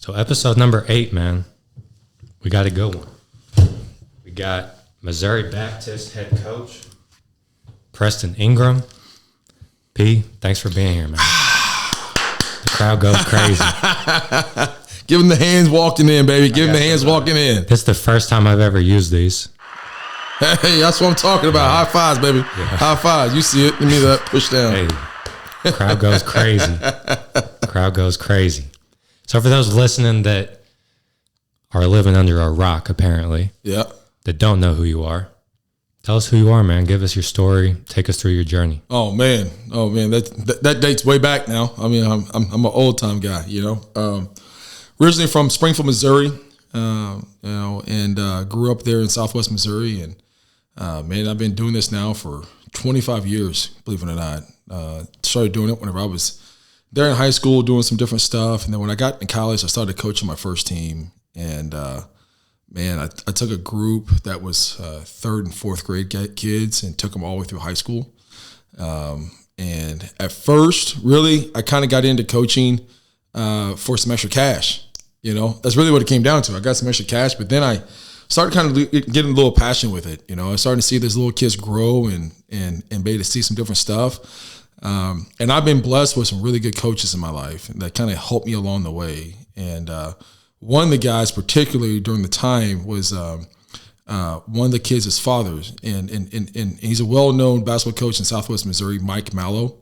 So episode number 8, man, we got a good one. We got Missouri Baptist head coach, Preston Ingram. P, thanks for being here, man. The crowd goes crazy. Give him the hands walking in, baby. Give him the hands walking in. This is the first time I've ever used these. Hey, that's what I'm talking about. High fives, baby. Yeah. High fives. You see it. Give me that push down. Hey, crowd goes crazy. Crowd goes crazy. So for those listening that are living under a rock, apparently, that don't know who you are, tell us who you are, man. Give us your story. Take us through your journey. Oh man. That dates way back now. I mean, I'm an old time guy, you know. Originally from Springfield, Missouri, and grew up there in Southwest Missouri. And man, I've been doing this now for 25 years, believe it or not. Started doing it whenever I was there in high school, doing some different stuff. And then when I got in college, I started coaching my first team. And man, I took a group that was third and fourth grade kids and took them all the way through high school. And at first, really, I kind of got into coaching for some extra cash. You know, that's really what it came down to. I got some extra cash, but then I started kind of getting a little passion with it. You know, I started to see these little kids grow and be able to see some different stuff. And I've been blessed with some really good coaches in my life that kind of helped me along the way. And one of the guys, particularly during the time, was one of the kids' fathers, and he's a well-known basketball coach in Southwest Missouri, Mike Mallow.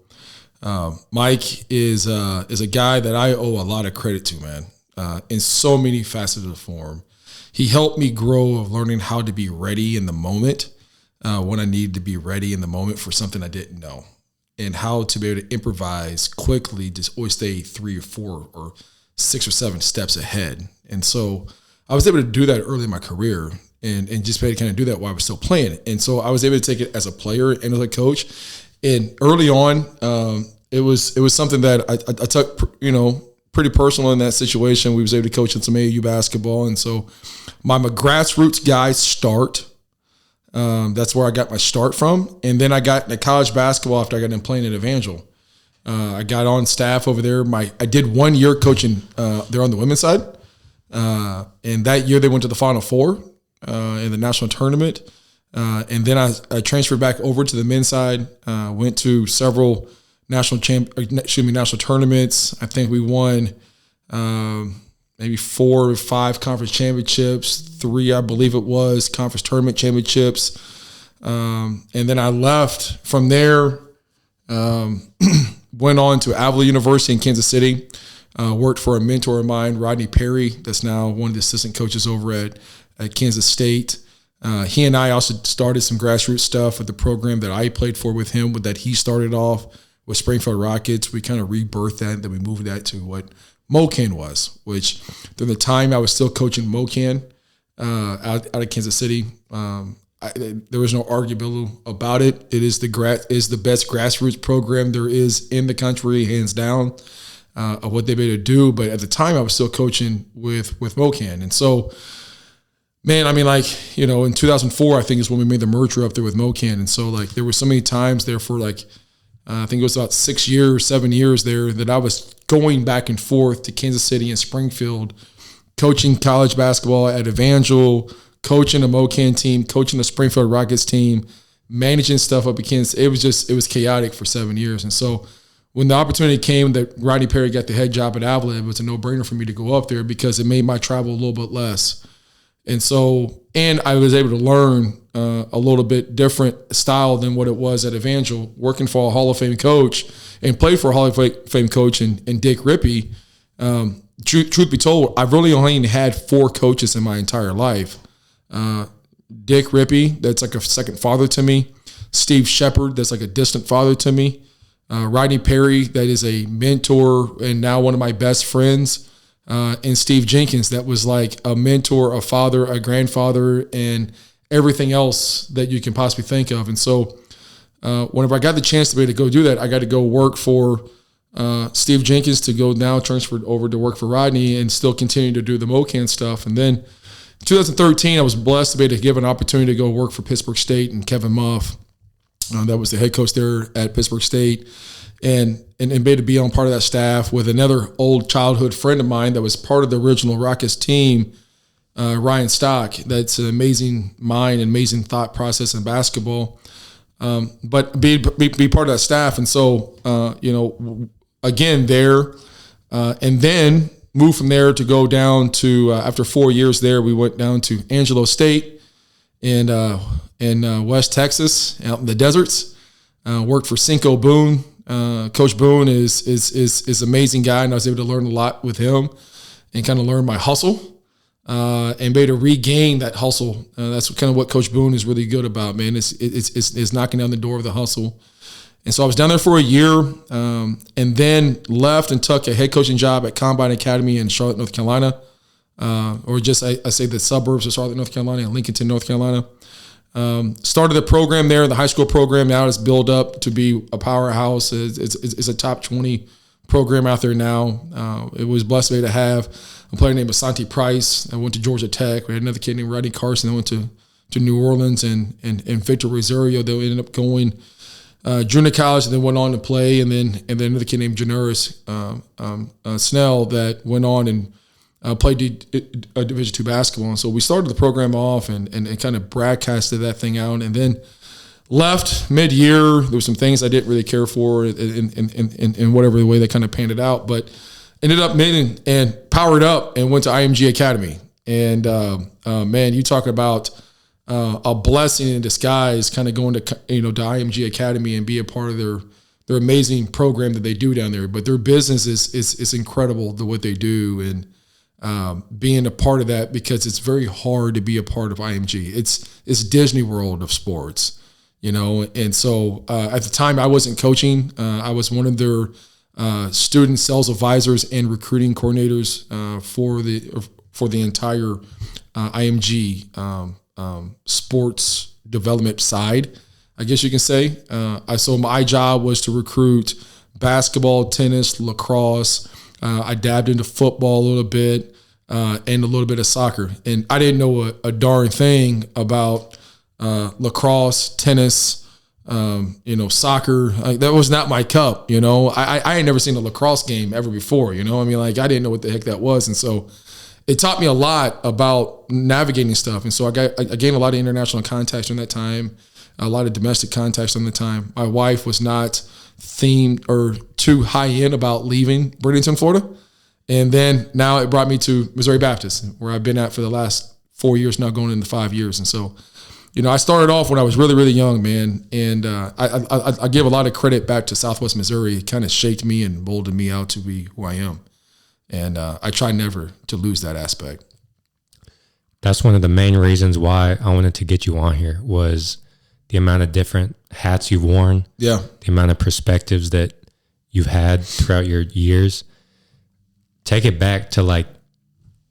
Mike is a guy that I owe a lot of credit to, man, in so many facets of the form. He helped me grow of learning how to be ready in the moment when I needed to be ready in the moment for something I didn't know, and how to be able to improvise quickly, just always stay 3 or 4 or 6 or 7 steps ahead. And so I was able to do that early in my career and just be able to kind of do that while I was still playing. And so I was able to take it as a player and as a coach. And early on, it was something that I took, you know, pretty personal in that situation. We was able to coach in some AAU basketball. And so my grassroots guys start. That's where I got my start from. And then I got into college basketball after I got done playing at Evangel. I got on staff over there. I did 1 year coaching there on the women's side. And that year they went to the Final Four in the national tournament. And then I transferred back over to the men's side, went to several national tournaments. I think we won maybe 4 or 5 conference championships, 3, I believe it was, conference tournament championships. And then I left from there, went on to Avila University in Kansas City, worked for a mentor of mine, Rodney Perry, that's now one of the assistant coaches over at Kansas State. He and I also started some grassroots stuff with the program that I played for with him, that he started off with Springfield Rockets. We kind of rebirthed that, then we moved that to what Mokan was, which during the time I was still coaching Mokan out of Kansas City. There was no argument about it. It is the best grassroots program there is in the country, hands down, of what they've been able to do. But at the time, I was still coaching with Mokan. And so, man, I mean, like, you know, in 2004, I think is when we made the merger up there with Mokan. And so, like, there were so many times there for, like, I think it was about 6 years, 7 years there that I was going back and forth to Kansas City and Springfield, coaching college basketball at Evangel, coaching the Mokan team, coaching the Springfield Rockets team, managing stuff up at Kansas. It was chaotic for 7 years. And so when the opportunity came that Rodney Perry got the head job at Avila, it was a no-brainer for me to go up there because it made my travel a little bit less. And so, and I was able to learn a little bit different style than what it was at Evangel, working for a Hall of Fame coach and played for a Hall of Fame coach in Dick Rippey. Truth be told, I've really only had 4 coaches in my entire life. Dick Rippey, that's like a second father to me. Steve Shepard, that's like a distant father to me. Rodney Perry, that is a mentor and now one of my best friends. And Steve Jenkins, that was like a mentor, a father, a grandfather, and everything else that you can possibly think of. And so whenever I got the chance to be able to go do that, I got to go work for Steve Jenkins, to go now transferred over to work for Rodney and still continue to do the Mokan stuff. And then in 2013, I was blessed to be able to give an opportunity to go work for Pittsburgh State and Kevin Muff that was the head coach there at Pittsburgh State, and to be on part of that staff with another old childhood friend of mine that was part of the original Rockets team, Ryan Stock. That's an amazing mind, and amazing thought process in basketball. But be part of that staff, and so again there, and then moved from there to go down to after 4 years there, we went down to Angelo State in West Texas, out in the deserts. Worked for Cinco Boone. Coach Boone is an amazing guy, and I was able to learn a lot with him and kind of learn my hustle and be able to regain that hustle. That's kind of what Coach Boone is really good about, man. It's knocking down the door of the hustle. And so I was down there for a year, and then left and took a head coaching job at Combine Academy in Charlotte, North Carolina, or just I say the suburbs of Charlotte, North Carolina, and Lincolnton, North Carolina. Started the program there, the high school program. Now it's built up to be a powerhouse. It's a top 20 program out there now. It was blessed to have a player named Asante Price. I went to Georgia Tech. We had another kid named Rodney Carson that went to New Orleans, and Victor Rosario. They ended up going junior college and then went on to play, and then another kid named Janoris Snell that went on and played Division II basketball. And so we started the program off and kind of broadcasted that thing out, and then left mid-year. There were some things I didn't really care for in whatever the way they kind of panned it out, but ended up and powered up and went to IMG Academy. And man, you talk about a blessing in disguise, kind of going to IMG Academy and be a part of their amazing program that they do down there. But their business is incredible, what they do, and being a part of that, because it's very hard to be a part of IMG. It's Disney World of sports, And so at the time I wasn't coaching. I was one of their student sales advisors and recruiting coordinators for the entire IMG sports development side, I guess you can say. So my job was to recruit basketball, tennis, lacrosse. I dabbed into football a little bit and a little bit of soccer. And I didn't know a darn thing about lacrosse, tennis, soccer. That was not my cup, I had never seen a lacrosse game ever before, I didn't know what the heck that was. And so it taught me a lot about navigating stuff. And so I gained a lot of international contacts during that time, a lot of domestic contacts during the time. My wife was not themed or too high end about leaving Bradenton, Florida. And then now it brought me to Missouri Baptist, where I've been at for the last 4 years now, going into 5 years. And so, I started off when I was really, really young, man. And I give a lot of credit back to Southwest Missouri. It kind of shaped me and molded me out to be who I am. And I try never to lose that aspect. That's one of the main reasons why I wanted to get you on here, was the amount of different hats you've worn. Yeah. The amount of perspectives that you've had throughout your years. Take it back to like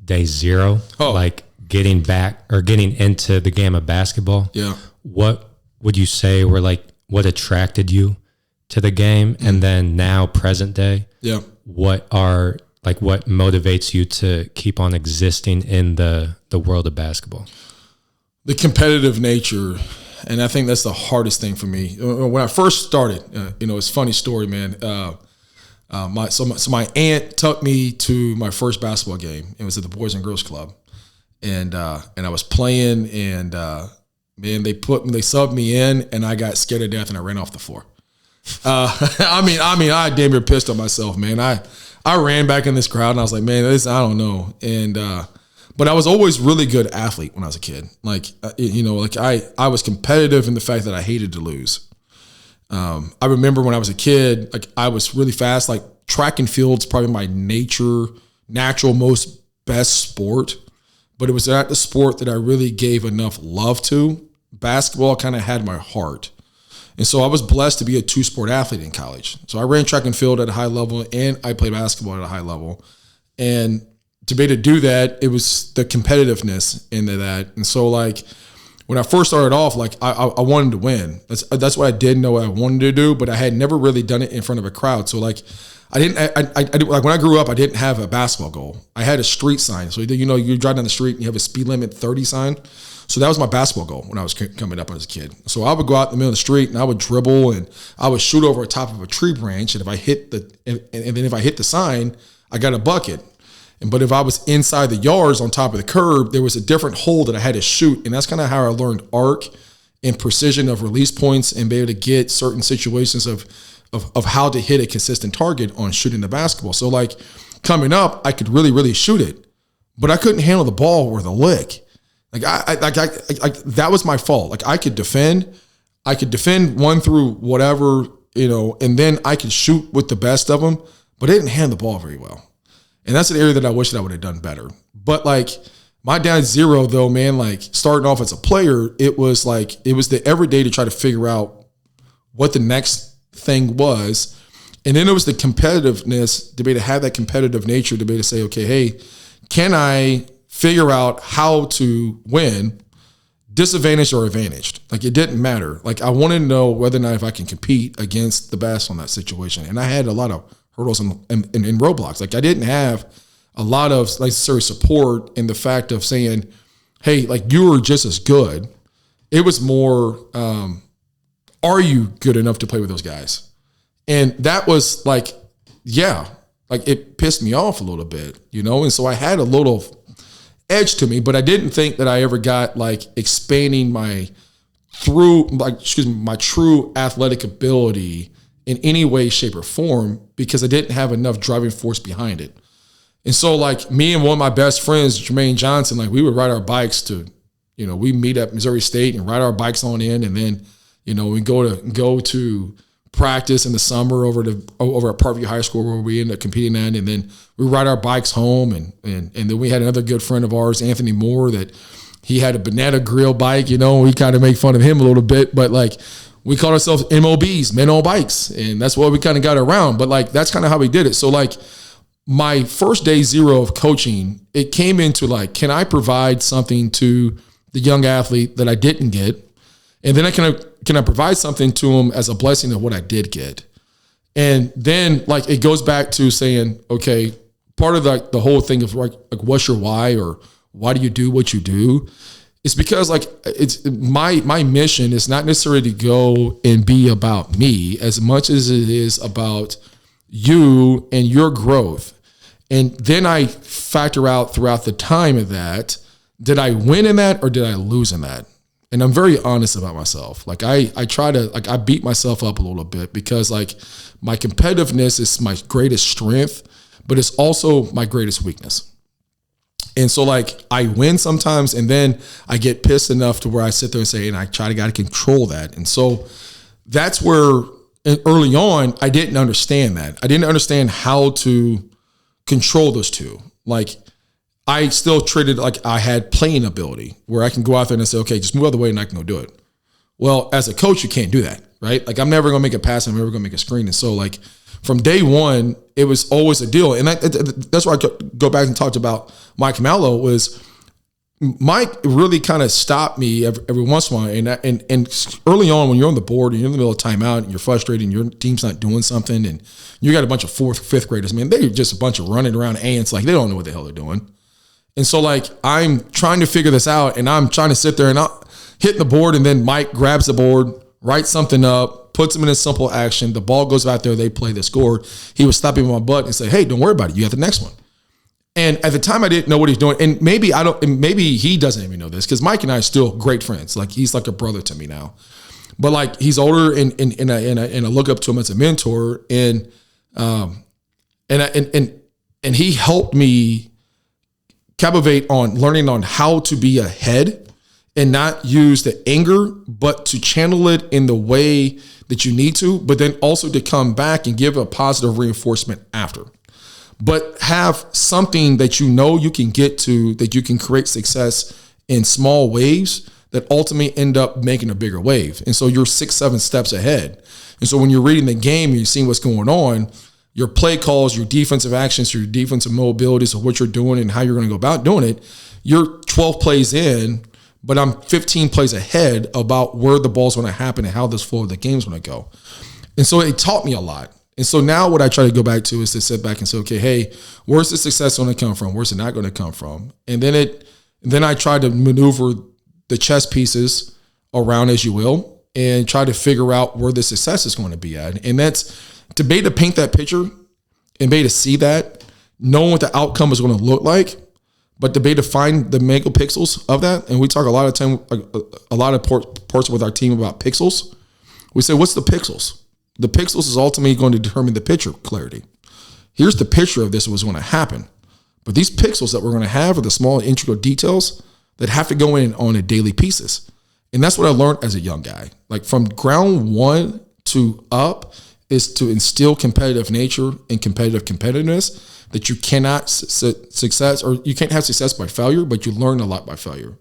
day zero, like getting back or getting into the game of basketball. Yeah. What would you say were like what attracted you to the game? And then now present day, what motivates you to keep on existing in the world of basketball? The competitive nature. And I think that's the hardest thing for me. When I first started, it's a funny story, man. My aunt took me to my first basketball game. It was at the Boys and Girls Club. And I was playing, and man, they subbed me in, and I got scared to death, and I ran off the floor. I damn near pissed on myself, man. I ran back in this crowd, and I was like, man, I don't know. And but I was always really good athlete when I was a kid. I was competitive in the fact that I hated to lose. I remember when I was a kid, I was really fast. Track and field's probably my natural most best sport, but it was not the sport that I really gave enough love to. Basketball kind of had my heart. And so I was blessed to be a two-sport athlete in college. So I ran track and field at a high level, and I played basketball at a high level. And to be able to do that, it was the competitiveness into that. And so when I first started off, I wanted to win. That's what I did know what I wanted to do, but I had never really done it in front of a crowd. So like when I grew up, I didn't have a basketball goal. I had a street sign. So, you drive down the street and you have a speed limit 30 sign. So that was my basketball goal when I was coming up as a kid. So I would go out in the middle of the street and I would dribble and I would shoot over the top of a tree branch. And if I hit if I hit the sign, I got a bucket. But if I was inside the yards on top of the curb, there was a different hole that I had to shoot. And that's kind of how I learned arc and precision of release points and be able to get certain situations of how to hit a consistent target on shooting the basketball. So like coming up, I could really, really shoot it, but I couldn't handle the ball with a lick. Like I that was my fault. Like I could defend one through whatever, and then I could shoot with the best of them, but I didn't handle the ball very well. And that's an area that I wish that I would have done better. But like my down 0 though, man, like starting off as a player, it was the everyday to try to figure out what the next thing was. And then it was the competitiveness to be able to have that competitive nature to be able to say, okay, hey, can I figure out how to win, disadvantaged or advantaged? Like it didn't matter. Like I wanted to know whether or not if I can compete against the best on that situation. And I had a lot of hurdles and roadblocks. Like I didn't have a lot of necessary support in the fact of saying, hey, like you were just as good. It was more, are you good enough to play with those guys? And that was like, yeah, like it pissed me off a little bit, And so I had a little edge to me, but I didn't think that I ever got like expanding my true athletic ability in any way, shape, or form because I didn't have enough driving force behind it. And so like me and one of my best friends, Jermaine Johnson, like we would ride our bikes to, we meet at Missouri State and ride our bikes on in. And then, we go to practice in the summer over at Parkview High School where we ended up competing at. And then we ride our bikes home. And then we had another good friend of ours, Anthony Moore, that he had a banana grill bike, we kind of make fun of him a little bit, but like, we called ourselves MOBs, men on bikes. And that's what we kind of got around. But like, that's kind of how we did it. So like my first day 0 of coaching, it came into like, can I provide something to the young athlete that I didn't get? And then can I provide something to him as a blessing of what I did get? And then like, it goes back to saying, okay, part of the whole thing of like what's your why or why do you do what you do? It's because like it's my mission is not necessarily to go and be about me as much as it is about you and your growth. And then I factor out throughout the time of that, did I win in that or did I lose in that? And I'm very honest about myself. Like I try to, like I beat myself up a little bit because like my competitiveness is my greatest strength, but it's also my greatest weakness. And so like I win sometimes and then I get pissed enough to where I sit there and say, and I got to control that. And so that's where early on, I didn't understand that. I didn't understand how to control those two. Like I still treated like I had playing ability where I can go out there and say, okay, just move out of the way and I can go do it. Well, as a coach, you can't do that, right? Like I'm never going to make a pass. I'm never going to make a screen. And so like from day one, it was always a deal. And that's why I go back and talked about Mike Mallow was Mike really kind of stopped me every once in a while. And early on when you're on the board and you're in the middle of timeout and you're frustrated and your team's not doing something and you got a bunch of 4th, 5th graders, man, they're just a bunch of running around ants. Like they don't know what the hell they're doing. And so like, I'm trying to figure this out and I'm trying to sit there and I'll hit the board and then Mike grabs the board, writes something up, puts them in a simple action. The ball goes out there. They play, they score. He would stop him on my butt and say, hey, don't worry about it. You have the next one. And at the time I didn't know what he's doing. And maybe he doesn't even know this because Mike and I are still great friends. Like he's like a brother to me now, but like he's older and I look up to him as a mentor and he helped me captivate on learning on how to be ahead and not use the anger, but to channel it in the way that you need to, but then also to come back and give a positive reinforcement after. But have something that you know you can get to, that you can create success in small waves that ultimately end up making a bigger wave. And so you're 6-7 steps ahead. And so when you're reading the game and you're seeing what's going on, your play calls, your defensive actions, your defensive mobilities of what you're doing and how you're going to go about doing it, you're 12 plays in, but I'm 15 plays ahead about where the ball's going to happen and how this flow of the game's going to go. And so it taught me a lot. And so now what I try to go back to is to sit back and say, okay, hey, where's the success going to come from? Where's it not going to come from? And then I try to maneuver the chess pieces around, as you will, and try to figure out where the success is going to be at. And that's to be able to paint that picture and be able to see that, knowing what the outcome is going to look like, but to be able to find the megapixels of that. And we talk a lot of time, a lot of parts with our team about pixels. We say, what's the pixels? The pixels is ultimately going to determine the picture clarity. Here's the picture of this, what's going to happen. But these pixels that we're going to have are the small integral details that have to go in on a daily pieces. And that's what I learned as a young guy. Like from ground one to up is to instill competitive nature and competitive competitiveness, that you cannot success, or you can't have success by failure, but you learn a lot by failure.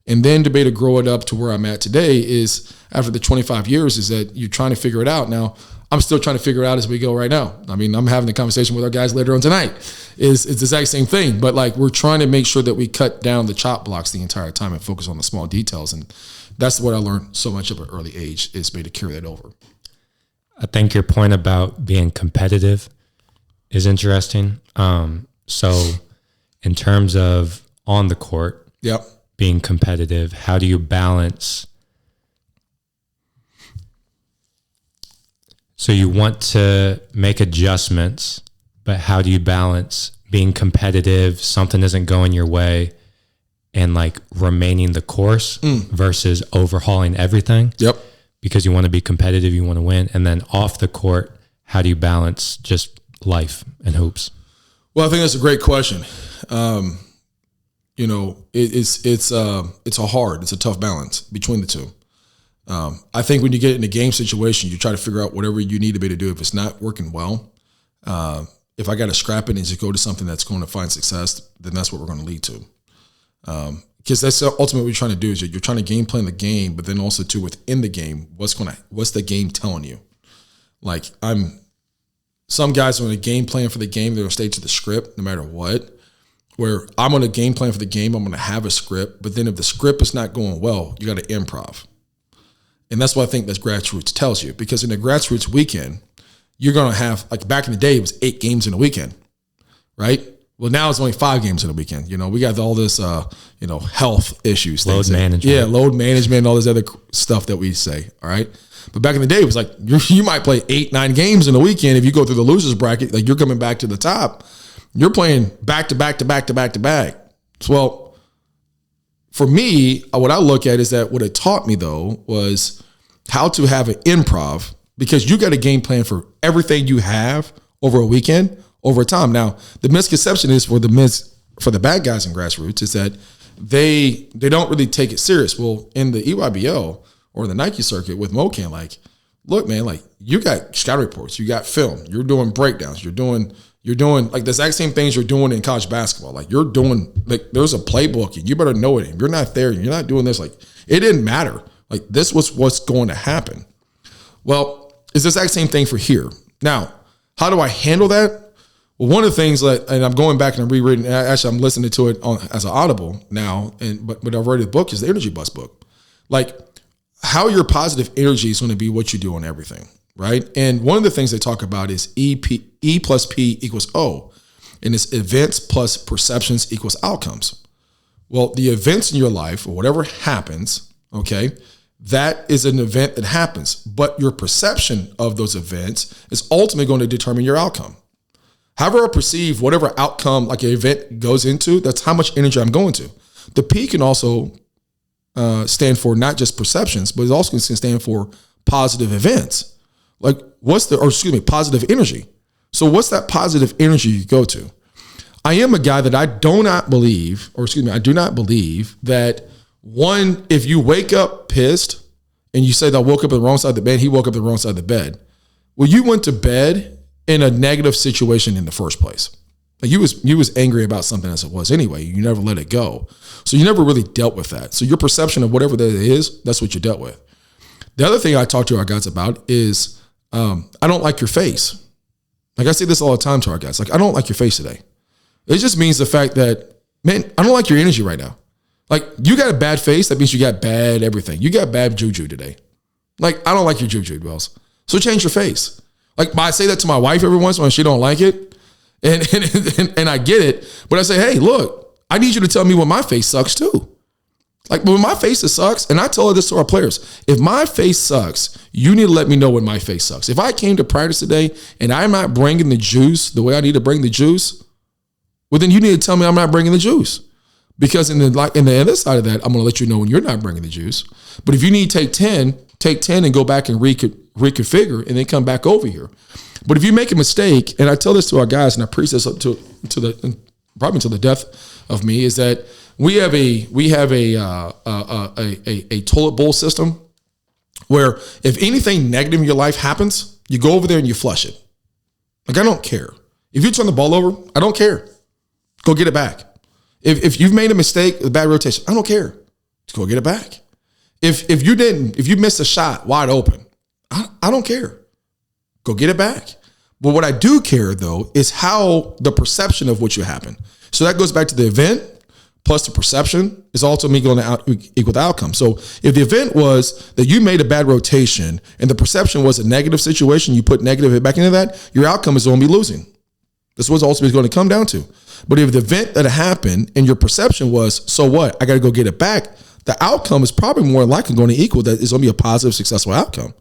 And then to be able to grow it up to where I'm at today is, after the 25 years, is that you're trying to figure it out. Now, I'm still trying to figure it out as we go right now. I mean, I'm having a conversation with our guys later on tonight. It's the exact same thing, but like we're trying to make sure that we cut down the chop blocks the entire time and focus on the small details. And that's what I learned so much at an early age, is to be able to carry that over. I think your point about being competitive is interesting. So in terms of on the court, yep, being competitive, how do you balance? So you want to make adjustments, but how do you balance being competitive, something isn't going your way, and like remaining the course versus overhauling everything? Yep. Because you want to be competitive, you want to win. And then off the court, how do you balance just life and hoops? Well, I think that's a great question. It's a tough balance between the two. I think when you get in a game situation, you try to figure out whatever you need to be to do. If it's not working well, if I got to scrap it and just go to something that's going to find success, then that's what we're going to lead to. Because that's ultimately what you're trying to do, is you're trying to game plan the game, but then also too within the game, what's the game telling you? Like some guys are on a game plan for the game, they're going to stay to the script no matter what. Where I'm on a game plan for the game, I'm going to have a script, but then if the script is not going well, you got to improv. And that's what I think that grassroots tells you, because in the grassroots weekend, you're going to have, like back in the day, it was 8 games in a weekend, right? Well, now it's only 5 games in a weekend. We got all this, health issues. Load management. Yeah, load management, all this other stuff that we say, all right? But back in the day, it was like you might play 8, 9 games in a weekend. If you go through the losers bracket, like you're coming back to the top, you're playing back to back to back to back to back. Well, for me, what I look at is that what it taught me, though, was how to have an improv, because you got a game plan for everything you have over a weekend, over time. Now, the misconception is for the bad guys in grassroots is that they don't really take it serious. Well, in the EYBL or the Nike circuit with Mokan, like, look, man, like you got scout reports, you got film, you're doing breakdowns, you're doing like the exact same things you're doing in college basketball. Like you're doing, like there's a playbook and you better know it. If you're not there, you're not doing this. Like it didn't matter. Like this was what's going to happen. Well, it's the exact same thing for here. Now, how do I handle that? Well, one of the things that, and I'm going back and I'm rereading, actually I'm listening to it as an Audible now, but I've read the book, is the Energy Bus book. Like how your positive energy is going to be what you do on everything. Right. And one of the things they talk about is E plus P equals O. And it's events plus perceptions equals outcomes. Well, the events in your life or whatever happens, okay, that is an event that happens. But your perception of those events is ultimately going to determine your outcome. However I perceive whatever outcome like an event goes into, that's how much energy I'm going to. The P can also stand for not just perceptions, but it also can stand for positive events. Like positive energy. So what's that positive energy you go to? I am a guy that I do not believe that if you wake up pissed and you say that I woke up on the wrong side of the bed, he woke up on the wrong side of the bed. Well, you went to bed in a negative situation in the first place. Like you was angry about something as it was anyway. You never let it go. So you never really dealt with that. So your perception of whatever that is, that's what you dealt with. The other thing I talk to our guys about is, I don't like your face. Like I say this all the time to our guys. Like, I don't like your face today. It just means the fact that, man, I don't like your energy right now. Like you got a bad face. That means you got bad everything. You got bad juju today. Like, I don't like your juju, Wells. So change your face. Like I say that to my wife every once in a while, she don't like it. And I get it. But I say, hey, look, I need you to tell me when my face sucks too. Like when my face sucks, and I tell her this to our players, if my face sucks, you need to let me know when my face sucks. If I came to practice today and I'm not bringing the juice the way I need to bring the juice, well, then you need to tell me I'm not bringing the juice. Because in the other side of that, I'm going to let you know when you're not bringing the juice. But if you need to take 10 and go back and reconfigure and then come back over here. But if you make a mistake, and I tell this to our guys, and I preach this up to probably to the death of me, is that we have a toilet bowl system where if anything negative in your life happens, you go over there and you flush it. Like, I don't care. If you turn the ball over, I don't care. Go get it back. If you've made a mistake, a bad rotation, I don't care. Just go get it back. If you missed a shot wide open, I don't care. Go get it back. But what I do care, though, is how the perception of what you happened. So that goes back to the event plus the perception is ultimately going to equal the outcome. So if the event was that you made a bad rotation and the perception was a negative situation, you put negative back into that, your outcome is going to be losing. This is what ultimately going to come down to. But if the event that happened and your perception was, so what, I got to go get it back, the outcome is probably more likely going to equal that. It's going to be a positive, successful outcome.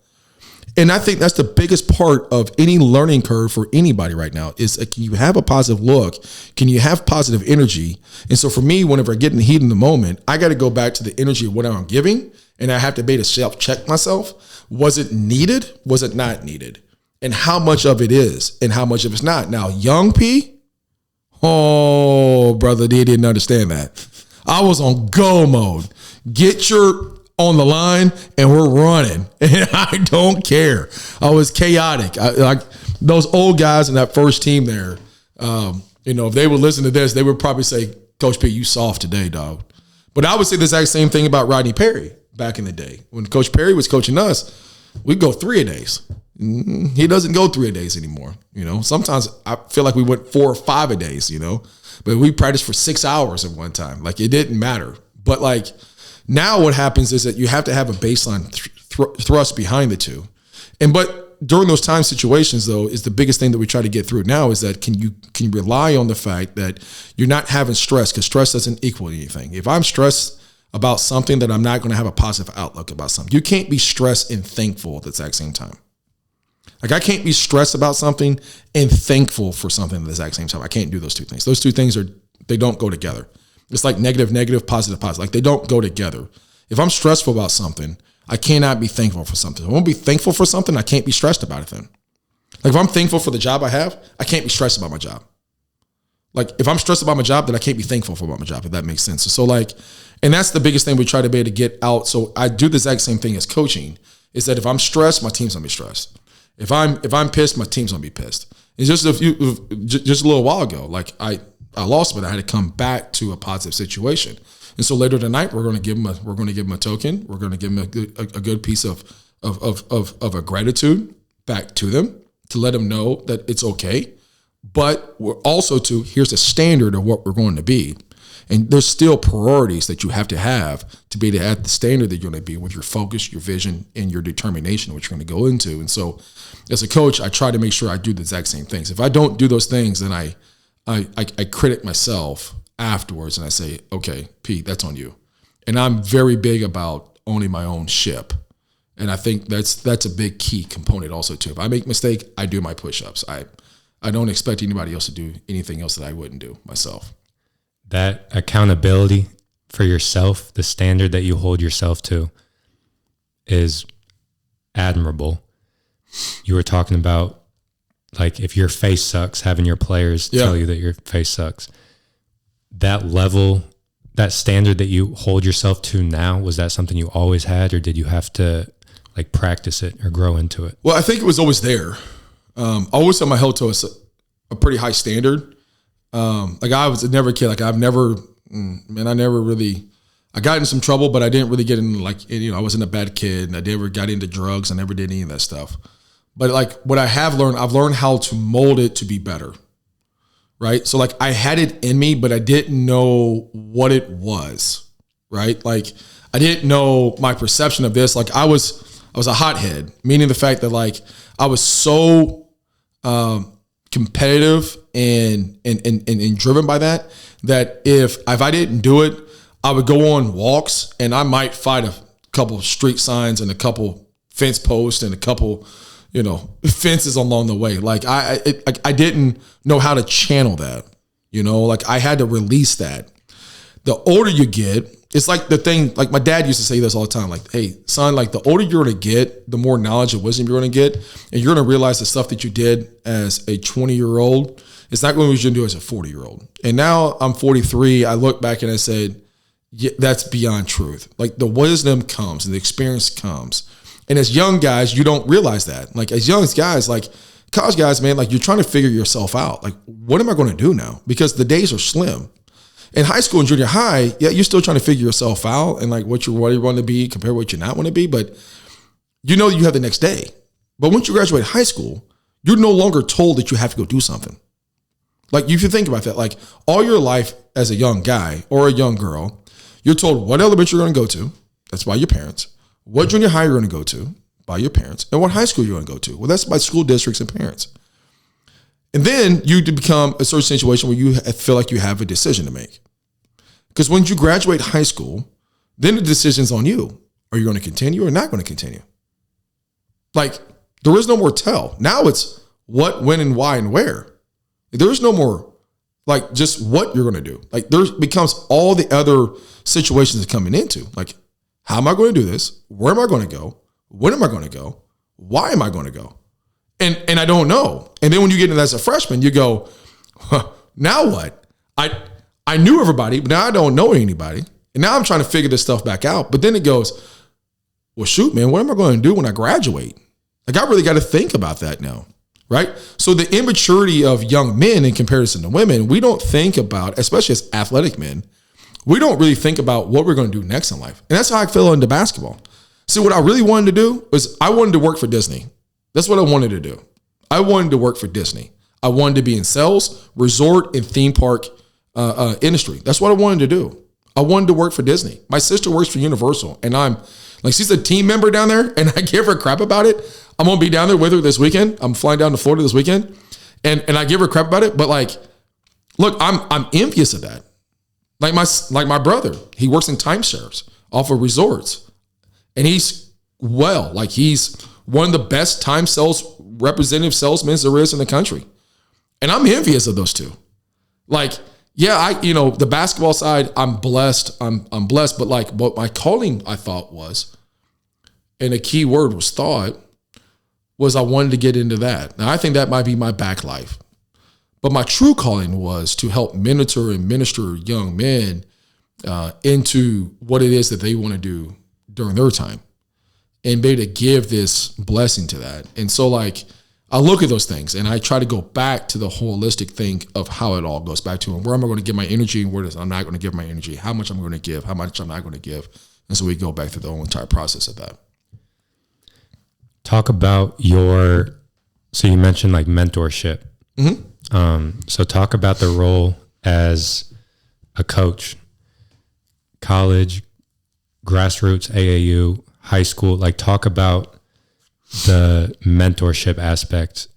And I think that's the biggest part of any learning curve for anybody right now is, can you have a positive look? Can you have positive energy? And so for me, whenever I get in the heat in the moment, I got to go back to the energy of what I'm giving. And I have to be able to self-check myself. Was it needed? Was it not needed? And how much of it is and how much of it's not. Now, young P, oh, brother, they didn't understand that. I was on go mode. Get your on the line and we're running. And I don't care. I was chaotic. Like those old guys in that first team there, if they would listen to this, they would probably say, Coach P, you soft today, dog. But I would say the exact same thing about Rodney Perry back in the day. When Coach Perry was coaching us, we'd go 3-a-days. He doesn't go 3-a-days anymore. Sometimes I feel like we went 4 or 5-a-days, but we practiced for 6 hours at one time. Like it didn't matter. But like now what happens is that you have to have a baseline thrust behind the two. But during those time situations though, is the biggest thing that we try to get through now is that can you rely on the fact that you're not having stress, because stress doesn't equal anything. If I'm stressed about something, that I'm not going to have a positive outlook about something. You can't be stressed and thankful at the exact same time. Like I can't be stressed about something and thankful for something at the exact same time. I can't do those two things. Those two things they don't go together. It's like negative, positive, positive. Like they don't go together. If I'm stressful about something, I cannot be thankful for something. If I won't be thankful for something, I can't be stressed about it then. Like if I'm thankful for the job I have, I can't be stressed about my job. Like if I'm stressed about my job, then I can't be thankful about my job, if that makes sense. So and that's the biggest thing we try to be able to get out. So I do the exact same thing as coaching, is that if I'm stressed, my team's gonna be stressed. If I'm pissed, my team's gonna be pissed. It's just a little while ago, like I lost, but I had to come back to a positive situation. And so later tonight, we're going to give them a token. We're going to give them a good piece of a gratitude back to them to let them know that it's okay. But we're also here's a standard of what we're going to be. And there's still priorities that you have to be to have the standard that you're going to be with your focus, your vision, and your determination, which you're going to go into. And so as a coach, I try to make sure I do the exact same things. If I don't do those things, then I critic myself afterwards and I say, okay, Pete, that's on you. And I'm very big about owning my own ship. And I think that's a big key component also too. If I make a mistake, I do my push-ups. I don't expect anybody else to do anything else that I wouldn't do myself. That accountability for yourself, the standard that you hold yourself to, is admirable. You were talking about, like, if your face sucks, having your players tell you that your face sucks. That level, that standard that you hold yourself to now, was that something you always had, or did you have to like practice it or grow into it? Well, I think it was always there. I always had my held to a pretty high standard. Like I was never a kid. Like I never really, I got in some trouble, but I didn't really get in I wasn't a bad kid, and I never got into drugs. I never did any of that stuff. But like what I have learned, I've learned how to mold it to be better. Right. So like I had it in me, but I didn't know what it was. Right. Like I didn't know my perception of this. Like I was a hothead, meaning the fact that like I was so competitive and driven by that if I didn't do it, I would go on walks and I might fight a couple of street signs and a couple fence posts and a couple, fences along the way. Like I didn't know how to channel that, like I had to release that. The older you get, it's like the thing, like my dad used to say this all the time, like, hey, son, like the older you're going to get, the more knowledge and wisdom you're going to get. And you're going to realize the stuff that you did as a 20-year-old, it's not what you should do as a 40-year-old. And now I'm 43. I look back and I said, yeah, that's beyond truth. Like the wisdom comes and the experience comes. And as young guys, you don't realize that. Like as young guys, like college guys, man, like you're trying to figure yourself out. Like, what am I going to do now? Because the days are slim. In high school and junior high, yeah, you're still trying to figure yourself out and like what you want to be compared to what you not want to be. But you have the next day. But once you graduate high school, you're no longer told that you have to go do something. Like if you think about that, like all your life as a young guy or a young girl, you're told what elementary you're going to go to. That's by your parents. What junior high you're going to go to by your parents. And what high school you're going to go to. Well, that's by school districts and parents. And then you become a certain situation where you feel like you have a decision to make. Because when you graduate high school, then the decision's on you. Are you going to continue or not going to continue? Like, there is no more tell. Now it's what, when, and why, and where. There is no more, like, just what you're going to do. Like, there becomes all the other situations coming into. Like, how am I going to do this? Where am I going to go? When am I going to go? Why am I going to go? And I don't know. And then when you get into that as a freshman, you go, now what? I knew everybody, but now I don't know anybody. And now I'm trying to figure this stuff back out. But then it goes, well, shoot, man, what am I going to do when I graduate? Like, I really got to think about that now, right? So the immaturity of young men in comparison to women, we don't think about, especially as athletic men, we don't really think about what we're going to do next in life. And that's how I fell into basketball. See, what I really wanted to do was I wanted to work for Disney. That's what I wanted to do. I wanted to work for Disney. I wanted to be in sales, resort, and theme park industry. That's what I wanted to do. I wanted to work for Disney. My sister works for Universal, and I'm like, she's a team member down there, and I give her crap about it. I'm gonna be down there with her this weekend. I'm flying down to Florida this weekend, and I give her crap about it. But like, look, I'm envious of that. Like my brother, he works in timeshares off of resorts, and he's one of the best time sales representative salesmen there is in the country. And I'm envious of those two. Like, yeah, the basketball side, I'm blessed. I'm blessed, but like what my calling I thought was, and a key word was thought, was I wanted to get into that. Now I think that might be my back life. But my true calling was to help mentor and minister young men into what it is that they want to do during their time, and be able to give this blessing to that. And so like, I look at those things and I try to go back to the holistic thing of how it all goes back to, and where am I going to give my energy and where I'm not going to give my energy, how much I'm going to give, how much I'm not going to give. And so we go back through the whole entire process of that. Talk about so you mentioned like mentorship. Mm-hmm. So talk about the role as a coach, college, grassroots, AAU, high school. Like, talk about the mentorship aspect,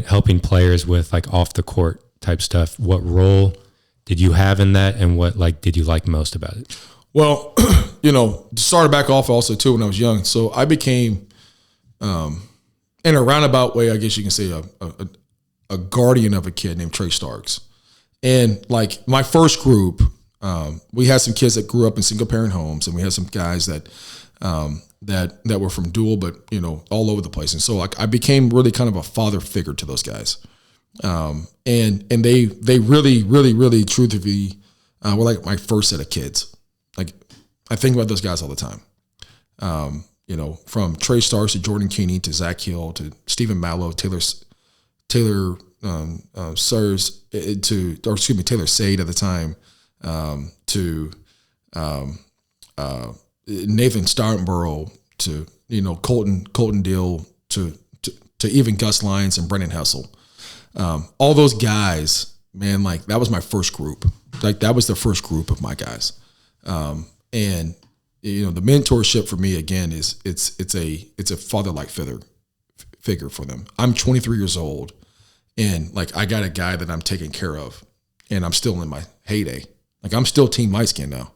helping players with like off the court type stuff. What role did you have in that, and what like did you like most about it? Well, started back off also too when I was young. So I became, in a roundabout way, I guess you can say a guardian of a kid named Trey Starks. And like my first group, we had some kids that grew up in single parent homes, and we had some guys that were from dual, but all over the place. And so like I became really kind of a father figure to those guys. And they really, really, really truthfully were like my first set of kids. Like I think about those guys all the time. From Trey Starks to Jordan Keeney to Zach Hill to Stephen Mallow, Taylor Taylor Sade at the time, to Nathan Starnborough, to Colton Deal, to even Gus Lyons and Brennan Hessel. All those guys, man, like that was my first group. Like that was the first group of my guys. And the mentorship for me again is it's a father-like figure for them. I'm 23 years old. And like, I got a guy that I'm taking care of, and I'm still in my heyday. Like, I'm still team light skin now.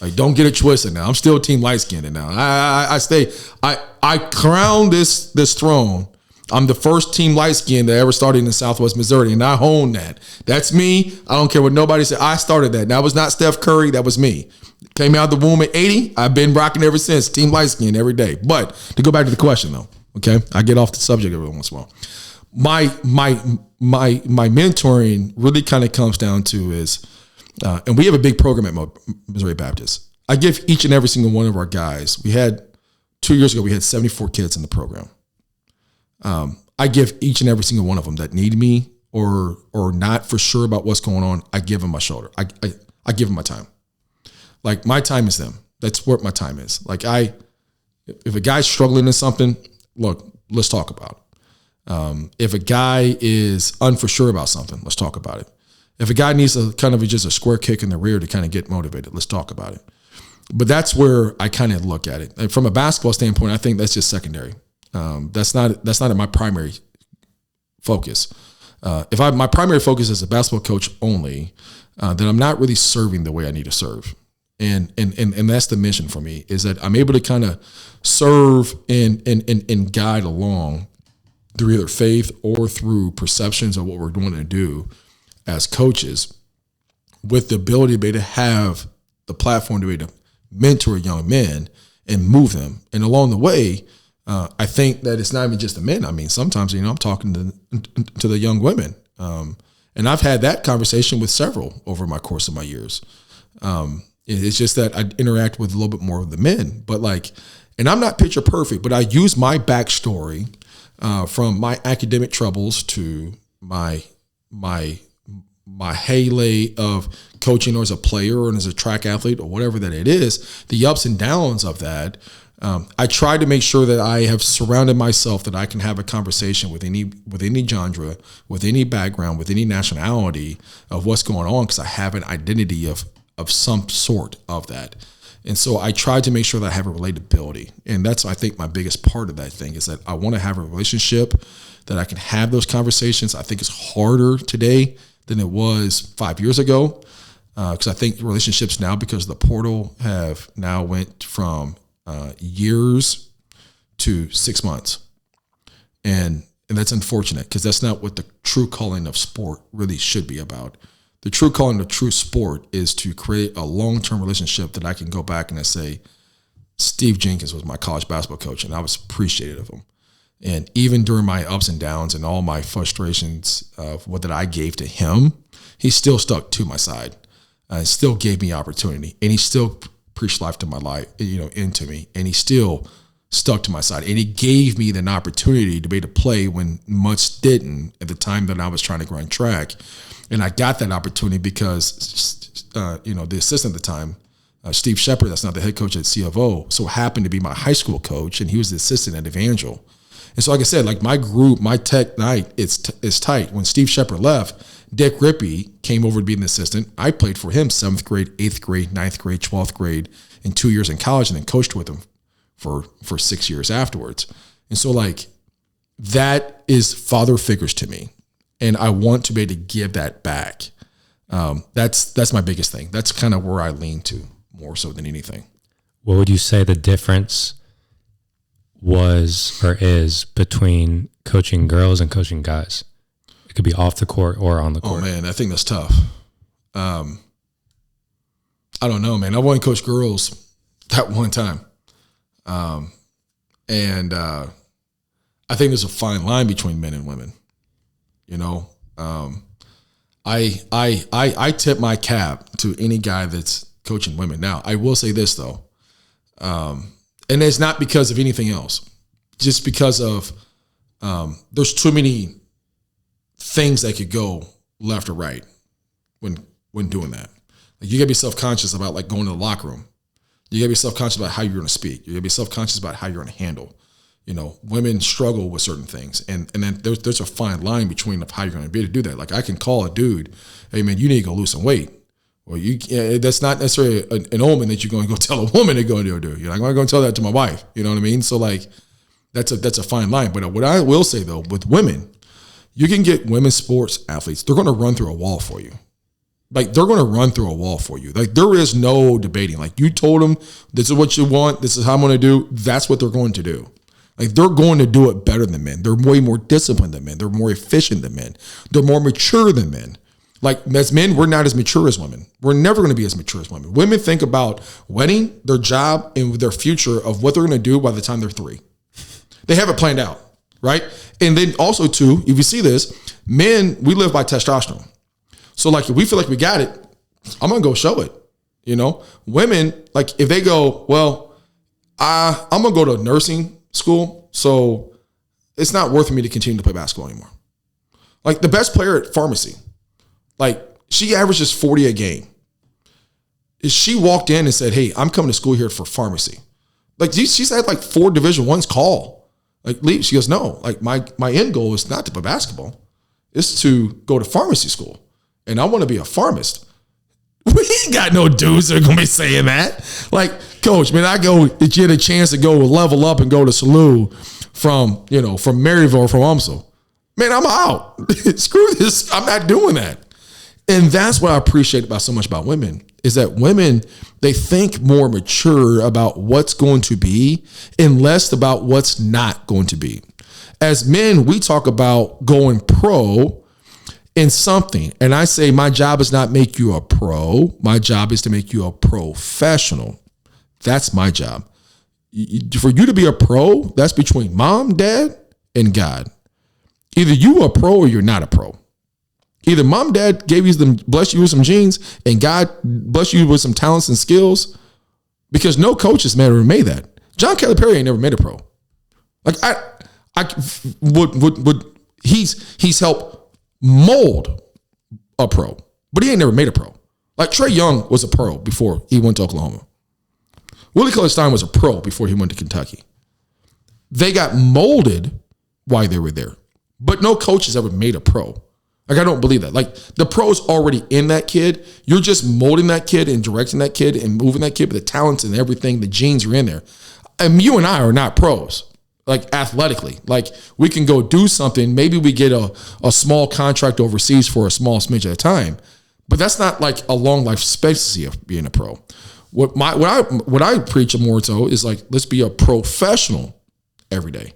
Like, don't get it twisted now. I'm still team light skinned now. I crown this throne. I'm the first team light skin that ever started in Southwest Missouri, and I own that. That's me. I don't care what nobody said. I started that. And that was not Steph Curry. That was me. Came out the womb at 80. I've been rocking ever since. Team light skin every day. But to go back to the question though, okay, I get off the subject every once in a while. My mentoring really kind of comes down to is, and we have a big program at Missouri Baptist. I give each and every single one of our guys. We had 2 years ago. We had 74 kids in the program. I give each and every single one of them that need me or not for sure about what's going on. I give them my shoulder. I give them my time. Like, my time is them. That's what my time is. Like, if a guy's struggling in something, look, let's talk about it. If a guy is unsure about something, let's talk about it. If a guy needs a kind of just a square kick in the rear to kind of get motivated, let's talk about it. But that's where I kind of look at it. And from a basketball standpoint, I think that's just secondary. That's not my primary focus. If my primary focus is a basketball coach only, then I'm not really serving the way I need to serve. And that's the mission for me, is that I'm able to kind of serve and guide along through either faith or through perceptions of what we're going to do as coaches, with the ability to be able to have the platform to be able to mentor young men and move them. And along the way, I think that it's not even just the men. I mean, sometimes, I'm talking to the young women. And I've had that conversation with several over my course of my years. It's just that I interact with a little bit more of the men. But and I'm not picture perfect, but I use my backstory from my academic troubles to my halo of coaching or as a player or as a track athlete or whatever that it is, the ups and downs of that. I try to make sure that I have surrounded myself that I can have a conversation with any genre, with any background, with any nationality of what's going on, because I have an identity of some sort of that. And so I try to make sure that I have a relatability. And that's, I think, my biggest part of that thing, is that I want to have a relationship that I can have those conversations. I think it's harder today than it was 5 years ago, because I think relationships now, because the portal, have now went from years to 6 months. And that's unfortunate, because that's not what the true calling of sport really should be about. The true calling of true sport is to create a long-term relationship that I can go back and I say, Steve Jenkins was my college basketball coach, and I was appreciative of him. And even during my ups and downs and all my frustrations of what that I gave to him, he still stuck to my side. Still gave me opportunity, and he still preached life to my life, into me, and he still stuck to my side, and he gave me an opportunity to be able to play when much didn't at the time that I was trying to run track. And I got that opportunity because, the assistant at the time, Steve Shepard, that's not the head coach at C of O, so happened to be my high school coach, and he was the assistant at Evangel. And so, like I said, my group, my tech night, is tight. When Steve Shepard left, Dick Rippey came over to be an assistant. I played for him 7th grade, 8th grade, 9th grade, 12th grade, and 2 years in college, and then coached with him for 6 years afterwards. And so, that is father figures to me. And I want to be able to give that back. That's my biggest thing. That's kind of where I lean to more so than anything. What would you say the difference was or is between coaching girls and coaching guys? It could be off the court or on the court. Oh man, I think that's tough. I don't know, man. I've only coached girls that one time. And I think there's a fine line between men and women. I tip my cap to any guy that's coaching women. Now, I will say this though, and it's not because of anything else, just because of there's too many things that could go left or right when doing that. You gotta be self-conscious about going to the locker room. You gotta be self-conscious about how you're gonna speak. You gotta be self-conscious about how you're gonna handle. Women struggle with certain things, and then there's a fine line between of how you're going to be able to do that. I can call a dude, hey man, you need to go lose some weight. Well, that's not necessarily an omen that you're going to go tell a woman to go do. You're like, I'm going to tell that to my wife. You know what I mean? So that's a fine line. But what I will say though, with women, you can get women's sports athletes. They're going to run through a wall for you. Like, they're going to run through a wall for you. Like, there is no debating. Like, you told them, this is what you want. This is how I'm going to do. That's what they're going to do. Like, they're going to do it better than men. They're way more disciplined than men. They're more efficient than men. They're more mature than men. Like, as men, we're not as mature as women. We're never going to be as mature as women. Women think about wedding, their job, and their future of what they're going to do by the time they're 3. They have it planned out, right? And then also, too, if you see this, men, we live by testosterone. So, like, if we feel like we got it, I'm going to go show it, you know? Women, like, if they go, well, I'm going to go to nursing school, so it's not worth me to continue to play basketball anymore. Like, the best player at pharmacy, like, she averages 40 a game. She walked in and said, hey, I'm coming to school here for pharmacy. Like, she's had, like, 4 Division I's call. Like, leave. She goes, no, like, my end goal is not to play basketball. It's to go to pharmacy school. And I want to be a pharmacist. We ain't got no dudes that are going to be saying that. Like, coach, man, I get a chance to go level up and go to SALU from Maryville or from UMSL. Man, I'm out. Screw this. I'm not doing that. And that's what I appreciate so much about women is that women, they think more mature about what's going to be and less about what's not going to be. As men, we talk about going pro in something. And I say, my job is not make you a pro. My job is to make you a professional. That's my job. For you to be a pro, that's between mom, dad, and God. Either you are a pro or you're not a pro. Either mom, dad blessed you with some genes, and God blessed you with some talents and skills, because no coach has ever made that. John Calipari ain't never made a pro. Like, he's helped mold a pro, but he ain't never made a pro. Like, Trae Young was a pro before he went to Oklahoma. Willie Cauley-Stein was a pro before he went to Kentucky. They got molded while they were there, but no coach has ever made a pro. Like, I don't believe that. Like, the pro's already in that kid. You're just molding that kid and directing that kid and moving that kid, but the talents and everything, the genes are in there. And you and I are not pros. Like, athletically, like, we can go do something. Maybe we get a small contract overseas for a small smidge at a time, but that's not like a long life expectancy of being a pro. What I preach more so is like, let's be a professional every day.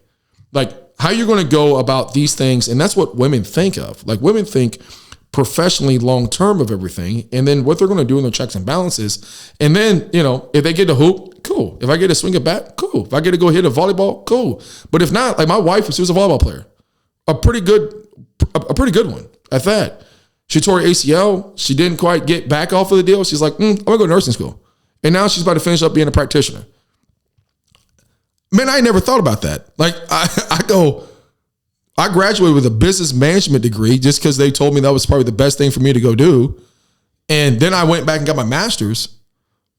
Like, how you're going to go about these things, and that's what women think of. Like, women think professionally long term of everything, and then what they're going to do in their checks and balances. And then, if they get to hoop, cool. If I get to swing a bat, cool. If I get to go hit a volleyball, cool. But if not, like, my wife, she was a volleyball player, a pretty good one at that. She tore her ACL. She didn't quite get back off of the deal. She's like, I'm going to go to nursing school. And now she's about to finish up being a practitioner. Man, I never thought about that. Like, I graduated with a business management degree just because they told me that was probably the best thing for me to go do. And then I went back and got my master's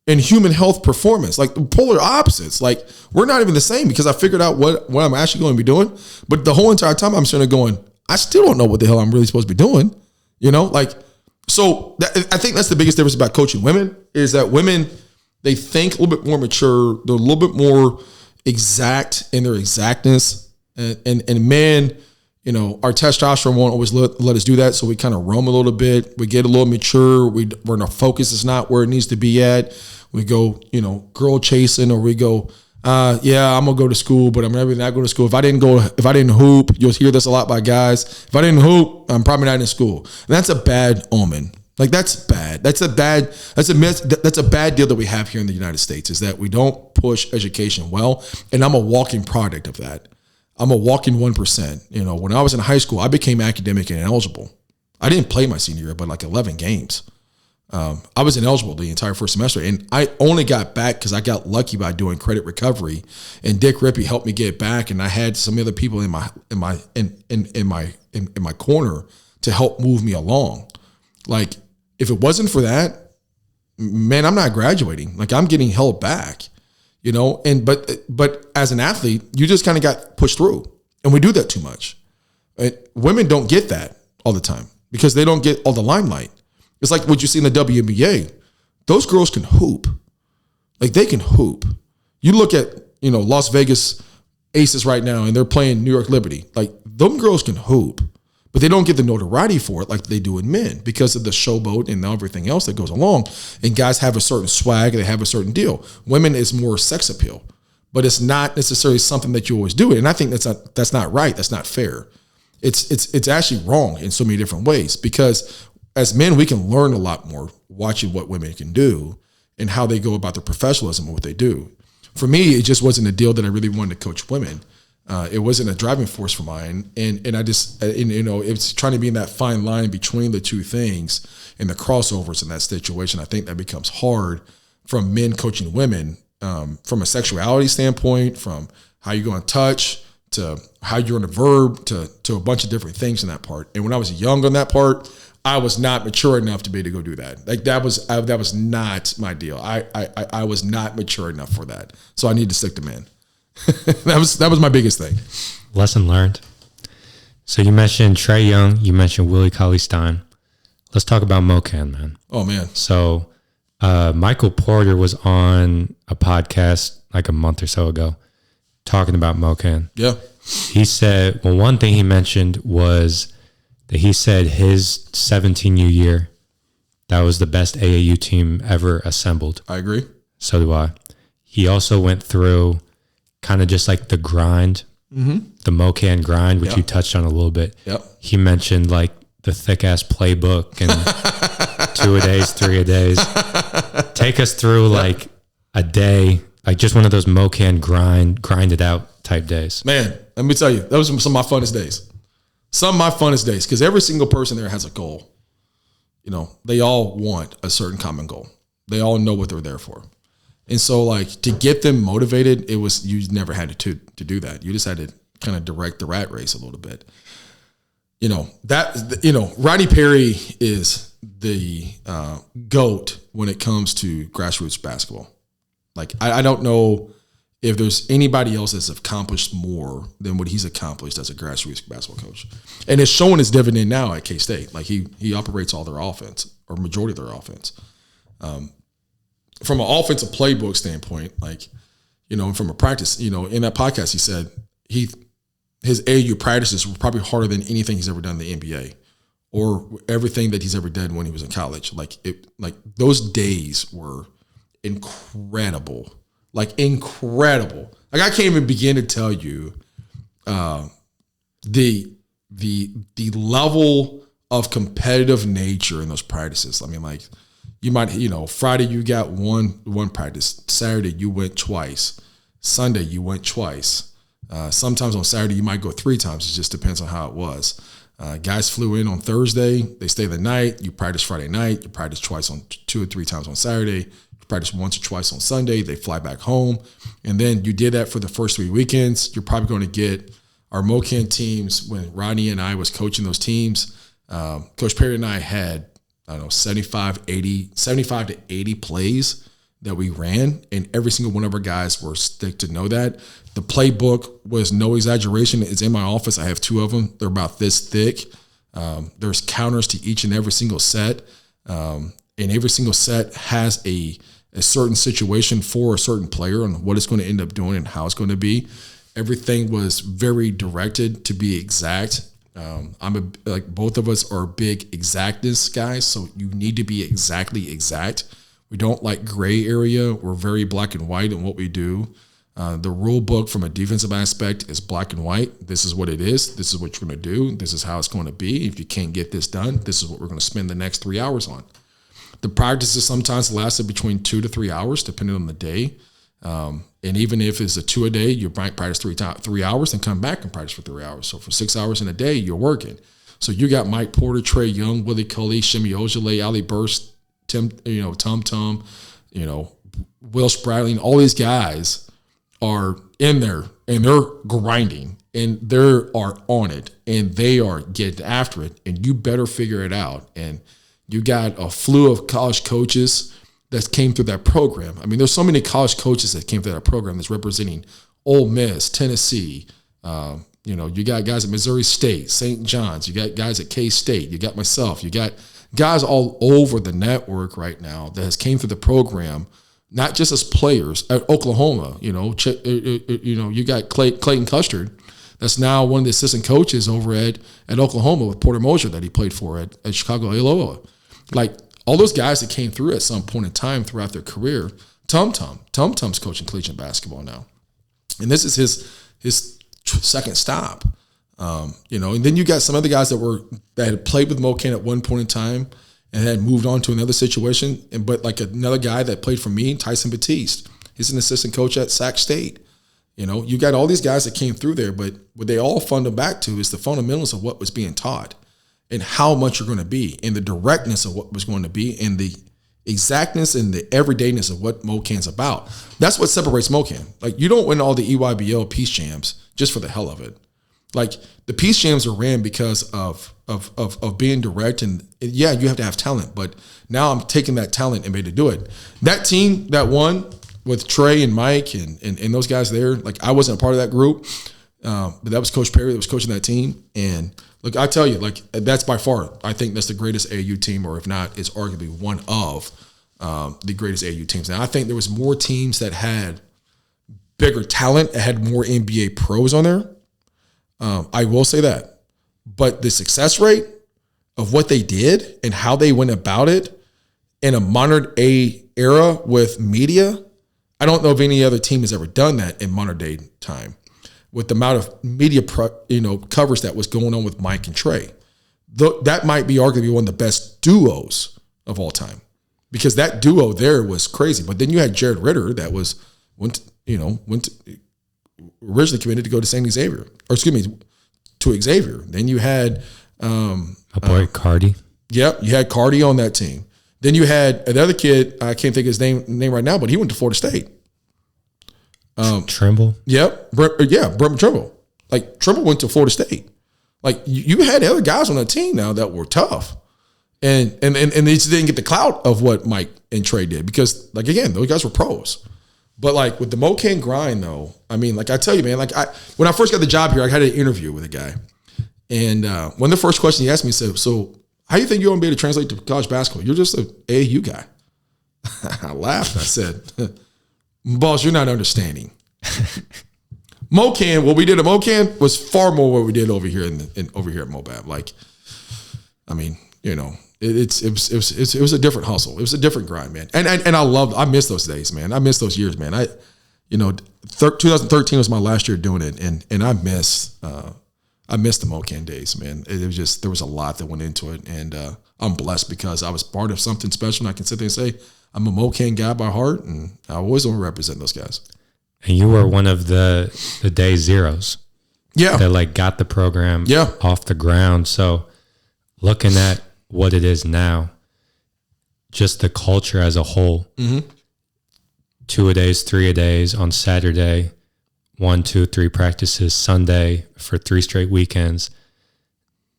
in human health performance, like the polar opposites. Like, we're not even the same, because I figured out what I'm actually going to be doing. But the whole entire time I'm sort of going, I still don't know what the hell I'm really supposed to be doing. So I think that's the biggest difference about coaching women, is that women, they think a little bit more mature. They're a little bit more exact in their exactness. And men, our testosterone won't always let us do that. So we kind of roam a little bit. We get a little mature. When our focus is not where it needs to be at. We go, girl chasing, or we go, I'm gonna go to school, but I'm never not going to school. If I didn't hoop, you'll hear this a lot by guys. If I didn't hoop, I'm probably not in school. And that's a bad omen. Like, that's bad. That's a bad deal that we have here in the United States, is that we don't push education well. And I'm a walking product of that. I'm a walking 1%. When I was in high school, I became academic and ineligible. I didn't play my senior year, but like 11 games. I was ineligible the entire first semester, and I only got back because I got lucky by doing credit recovery, and Dick Rippey helped me get back, and I had some other people in my corner to help move me along. Like, if it wasn't for that, man, I'm not graduating. Like, I'm getting held back. But as an athlete, you just kind of got pushed through, and we do that too much. Women don't get that all the time because they don't get all the limelight. It's like what you see in the WNBA. Those girls can hoop. Like, they can hoop. You look at, Las Vegas Aces right now, and they're playing New York Liberty. Like, them girls can hoop, but they don't get the notoriety for it like they do in men because of the showboat and everything else that goes along. And guys have a certain swag, they have a certain deal. Women is more sex appeal, but it's not necessarily something that you always do. And I think that's not right. That's not fair. It's actually wrong in so many different ways, because as men, we can learn a lot more watching what women can do and how they go about their professionalism and what they do. For me, it just wasn't a deal that I really wanted to coach women. It wasn't a driving force for mine. And I just, it's trying to be in that fine line between the two things and the crossovers in that situation. I think that becomes hard from men coaching women, from a sexuality standpoint, from how you're going to touch, to how you're going to verb, to a bunch of different things in that part. And when I was young on that part, I was not mature enough to be able to go do that. Like that was not my deal. I was not mature enough for that. So I need to stick to men. that was my biggest thing. Lesson learned. So you mentioned Trae Young, you mentioned Willie Cauley-Stein. Let's talk about Mokan, man. Oh man. So Michael Porter was on a podcast like a month or so ago talking about Mokan. Yeah. He said, well, one thing he mentioned was that he said his 17U year, that was the best AAU team ever assembled. I agree. So do I. He also went through kind of just like the grind, the Mokan grind, which you touched on a little bit. Yep. He mentioned like the thick ass playbook and 2-a-days, 3-a-days. Take us through like a day, like just one of those Mokan grinded out type days. Man, let me tell you, those were some of my funnest days. Some of my funnest days, because every single person there has a goal. You know, they all want a certain common goal. They all know what they're there for. And so, like, to get them motivated, you never had to do that. You just had to kind of direct the rat race a little bit. Rodney Perry is the GOAT when it comes to grassroots basketball. Like, I don't know if there's anybody else that's accomplished more than what he's accomplished as a grassroots basketball coach. And it's showing his dividend now at K-State. Like, he operates all their offense, or majority of their offense. From an offensive playbook standpoint, from a practice, in that podcast, he said his AAU practices were probably harder than anything he's ever done in the NBA or everything that he's ever done when he was in college. Like those days were incredible. Like incredible. Like I can't even begin to tell you the level of competitive nature in those practices. I mean, like you might, Friday you got one practice. Saturday you went twice. Sunday you went twice. Sometimes on Saturday you might go 3 times. It just depends on how it was. Guys flew in on Thursday. They stay the night. You practice Friday night. You practice twice on 2 or 3 times on Saturday. You practice once or twice on Sunday. They fly back home. And then you did that for the first 3 weekends. You're probably going to get our Mokan teams. When Rodney and I was coaching those teams, Coach Perry and I had, 75 to 80 plays that we ran, and every single one of our guys were thick to know that. The playbook was no exaggeration. It's in my office. I have 2 of them. They're about this thick. There's counters to each and every single set. And every single set has a certain situation for a certain player and what it's going to end up doing and how it's going to be. Everything was very directed to be exact. Both of us are big exactness guys, so you need to be exactly exact. We don't like gray area. We're very black and white in what we do. The rule book from a defensive aspect is black and white. This is what it is. This is what you're going to do. This is how it's going to be. If you can't get this done, this is what we're going to spend the next 3 hours on. The practices sometimes lasted between 2 to 3 hours, depending on the day. And even if it's a 2-a-day, you might practice 3 hours and come back and practice for 3 hours. So for 6 hours in a day, you're working. So you got Mike Porter, Trae Young, Willie Cauley, Shimmy Ojale, Ali Burst, Tom Tom, Will Spradling. All these guys are in there and they're grinding and they are on it and they are getting after it. And you better figure it out. And you got a slew of college coaches that came through that program. I mean, there's so many college coaches that came through that program that's representing Ole Miss, Tennessee. You got guys at Missouri State, St. John's. You got guys at K-State. You got myself. You got guys all over the network right now that has came through the program, not just as players at Oklahoma. You got Clayton Custard that's now one of the assistant coaches over at Oklahoma with Porter Moser that he played for at Chicago Loyola. Like all those guys that came through at some point in time throughout their career. Tum's coaching collegiate basketball now, and this is his second stop. And then you got some other guys that had played with Mokan at one point in time and had moved on to another situation. But like another guy that played for me, Tyson Batiste, he's an assistant coach at Sac State. You got all these guys that came through there, but what they all funnel back to is the fundamentals of what was being taught and how much you're going to be and the directness of what was going to be and the exactness and the everydayness of what Mokan's about. That's what separates Mokan. Like you don't win all the EYBL Peace Jams just for the hell of it. Like the Peace Jams are ran because of being direct and yeah, you have to have talent, but now I'm taking that talent and made to do it. That team that won with Trey and Mike and those guys there, like I wasn't a part of that group, but that was Coach Perry that was coaching that team. And look, I tell you, like that's by far, I think that's the greatest AAU team, or if not, it's arguably one of the greatest AAU teams. Now, I think there was more teams that had bigger talent, that had more NBA pros on there. I will say that. But the success rate of what they did and how they went about it in a modern day era with media, I don't know if any other team has ever done that in modern day time. With the amount of media coverage that was going on with Mike and Trey. That might be arguably one of the best duos of all time. Because that duo there was crazy. But then you had Jared Ritter that originally committed to go to to Xavier. Then you had Cardi. Yep, you had Cardi on that team. Then you had another kid, I can't think of his name right now, but he went to Florida State. Trimble? Yep. Brent Trimble. Like Trimble went to Florida State. Like you had other guys on that team now that were tough. And they just didn't get the clout of what Mike and Trey did because, like, again, those guys were pros. But, like, with the Mokan grind, though, I mean, like, I tell you, man, like, when I first got the job here, I had an interview with a guy. And one of the first questions he asked me, he said, so how do you think you're going to be able to translate to college basketball? You're just an AAU guy. I laughed. I said, boss, you're not understanding. Mokan, what we did at Mokan was far more what we did over here over here at Mobab. Like, I mean, it was a different hustle. It was a different grind, man. And I miss those days, man. I miss those years, man. 2013 was my last year doing it, and I miss the Mokan days, man. It was just, there was a lot that went into it, and I'm blessed because I was part of something special. And I can sit there and say I'm a Mokan guy by heart, and I always want to represent those guys. And you were one of the day zeros. Yeah. That like got the program off the ground. So looking at what it is now, just the culture as a whole, 2-a-days, 3-a-days on Saturday, 1, 2, 3 practices, Sunday for 3 straight weekends.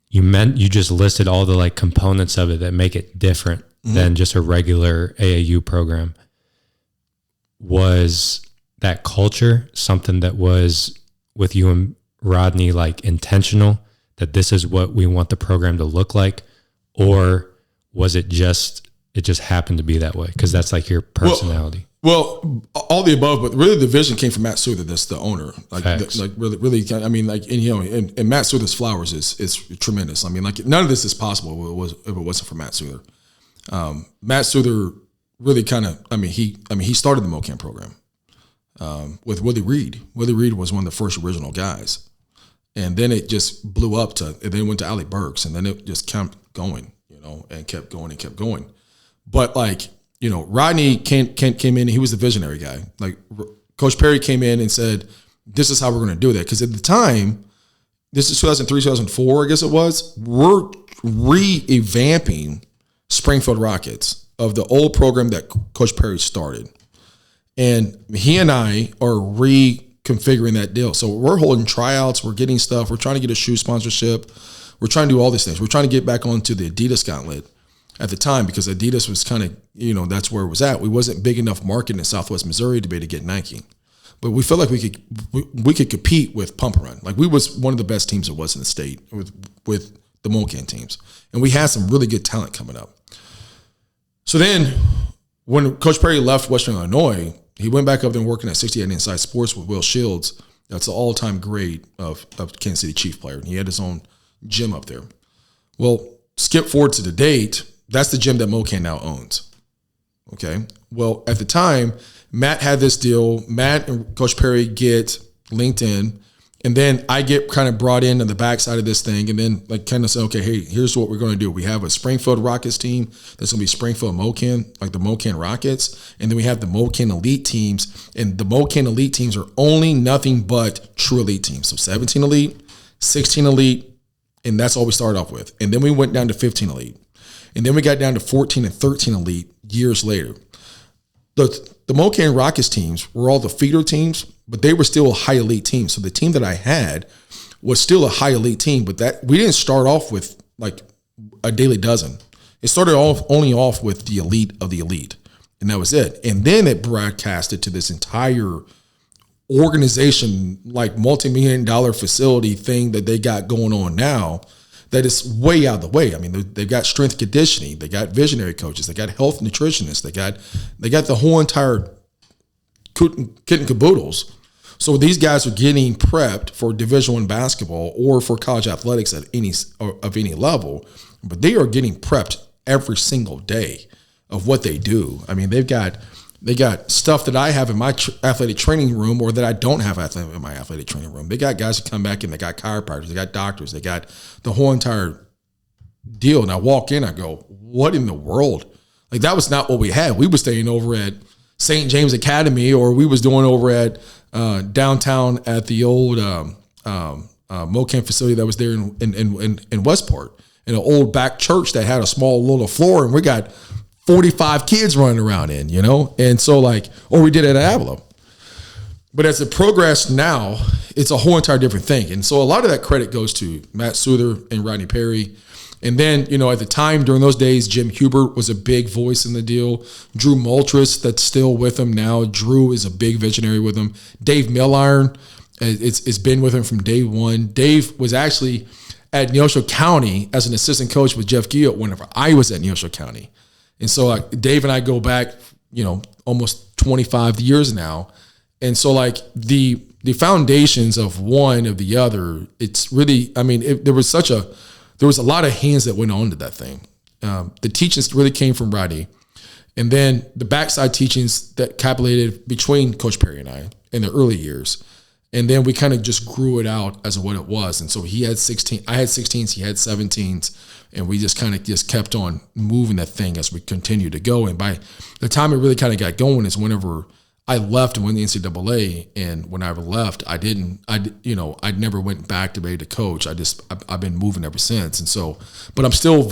You just listed all the like components of it that make it different than just a regular AAU program. Was that culture something that was with you and Rodney like intentional, that this is what we want the program to look like? Or was it just happened to be that way? Because that's like your personality. Well, all the above, but really the vision came from Matt Souther, that's the owner. Like really, I mean, like, and Matt Souther's flowers is tremendous. I mean, like, none of this is possible if it wasn't for Matt Souther. Matt Souther really he started the Mokan program with Willie Reed. Willie Reed was one of the first original guys. And then it just blew up and then went to Allie Burks, and then it just kept going, and kept going. But like, Rodney came in, he was the visionary guy. Like Coach Perry came in and said, this is how we're going to do that. Because at the time, this is 2003, 2004, I guess it was, we're revamping Springfield Rockets of the old program that Coach Perry started. And he and I are reconfiguring that deal. So we're holding tryouts, we're getting stuff, we're trying to get a shoe sponsorship, we're trying to do all these things. We're trying to get back onto the Adidas gauntlet at the time because Adidas was kind of, that's where it was at. We wasn't big enough market in Southwest Missouri to be able to get Nike. But we felt like we could compete with Pump and Run. Like we was one of the best teams there was in the state with the Mokan teams. And we had some really good talent coming up. So then when Coach Perry left Western Illinois, he went back up there working at 68 Inside Sports with Will Shields. That's an all-time great of Kansas City Chief player. And he had his own gym up there. Well, skip forward to the date. That's the gym that Mokan now owns. Okay. Well, at the time, Matt had this deal. Matt and Coach Perry get linked in. And then I get kind of brought in on the backside of this thing, and then like kind of say, okay, hey, here's what we're going to do. We have a Springfield Rockets team that's going to be Springfield Mokan, like the Mokan Rockets, and then we have the Mokan Elite teams, and the Mokan Elite teams are only nothing but true elite teams. So 17 elite, 16 elite, and that's all we started off with. And then we went down to 15 elite, and then we got down to 14 and 13 elite years later. The Mokan Rockets teams were all the feeder teams, but they were still a high elite team. So the team that I had was still a high elite team, but that we didn't start off with like a daily dozen. It started off only with the elite of the elite, and that was it. And then it broadcasted to this entire organization, like multi-million-dollar facility thing that they got going on now. That is way out of the way. I mean, they've got strength conditioning, they got visionary coaches, they got health nutritionists, they got the whole entire kit and caboodles. So these guys are getting prepped for Division I basketball or for college athletics at any level, but they are getting prepped every single day of what they do. I mean, they got stuff that I have in my athletic training room or that I don't have in my athletic training room. They got guys that come back in, they got chiropractors, they got doctors, they got the whole entire deal. And I walk in, I go, what in the world? Like, that was not what we had. We were staying over at St. James Academy, or we was doing over at downtown at the old Mokan facility that was there in Westport, in an old back church that had a small little floor, and we got 45 kids running around in, you know? And so or we did it at Avila. But as it progressed now, it's a whole entire different thing. And so a lot of that credit goes to Matt Souther and Rodney Perry. And then, you know, at the time during those days, Jim Hubert was a big voice in the deal. Drew Moultris, that's still with him now. Drew is a big visionary with him. Dave Milliron, it's been with him from day one. Dave was actually at Neosho County as an assistant coach with Jeff Gill whenever I was at Neosho County. And so Dave and I go back, you know, almost 25 years now. And so the foundations of one of the other, it's really, I mean, there was a lot of hands that went on to that thing. The teachings really came from Rodney. And then the backside teachings that capitulated between Coach Perry and I in the early years. And then we kind of just grew it out as what it was. And so he had 16, I had 16s, he had 17s. And we just kind of kept on moving that thing as we continued to go. And by the time it really kind of got going is whenever I left and went to the NCAA. And when I left, I never went back to be able to coach. I've been moving ever since. And so, but I'm still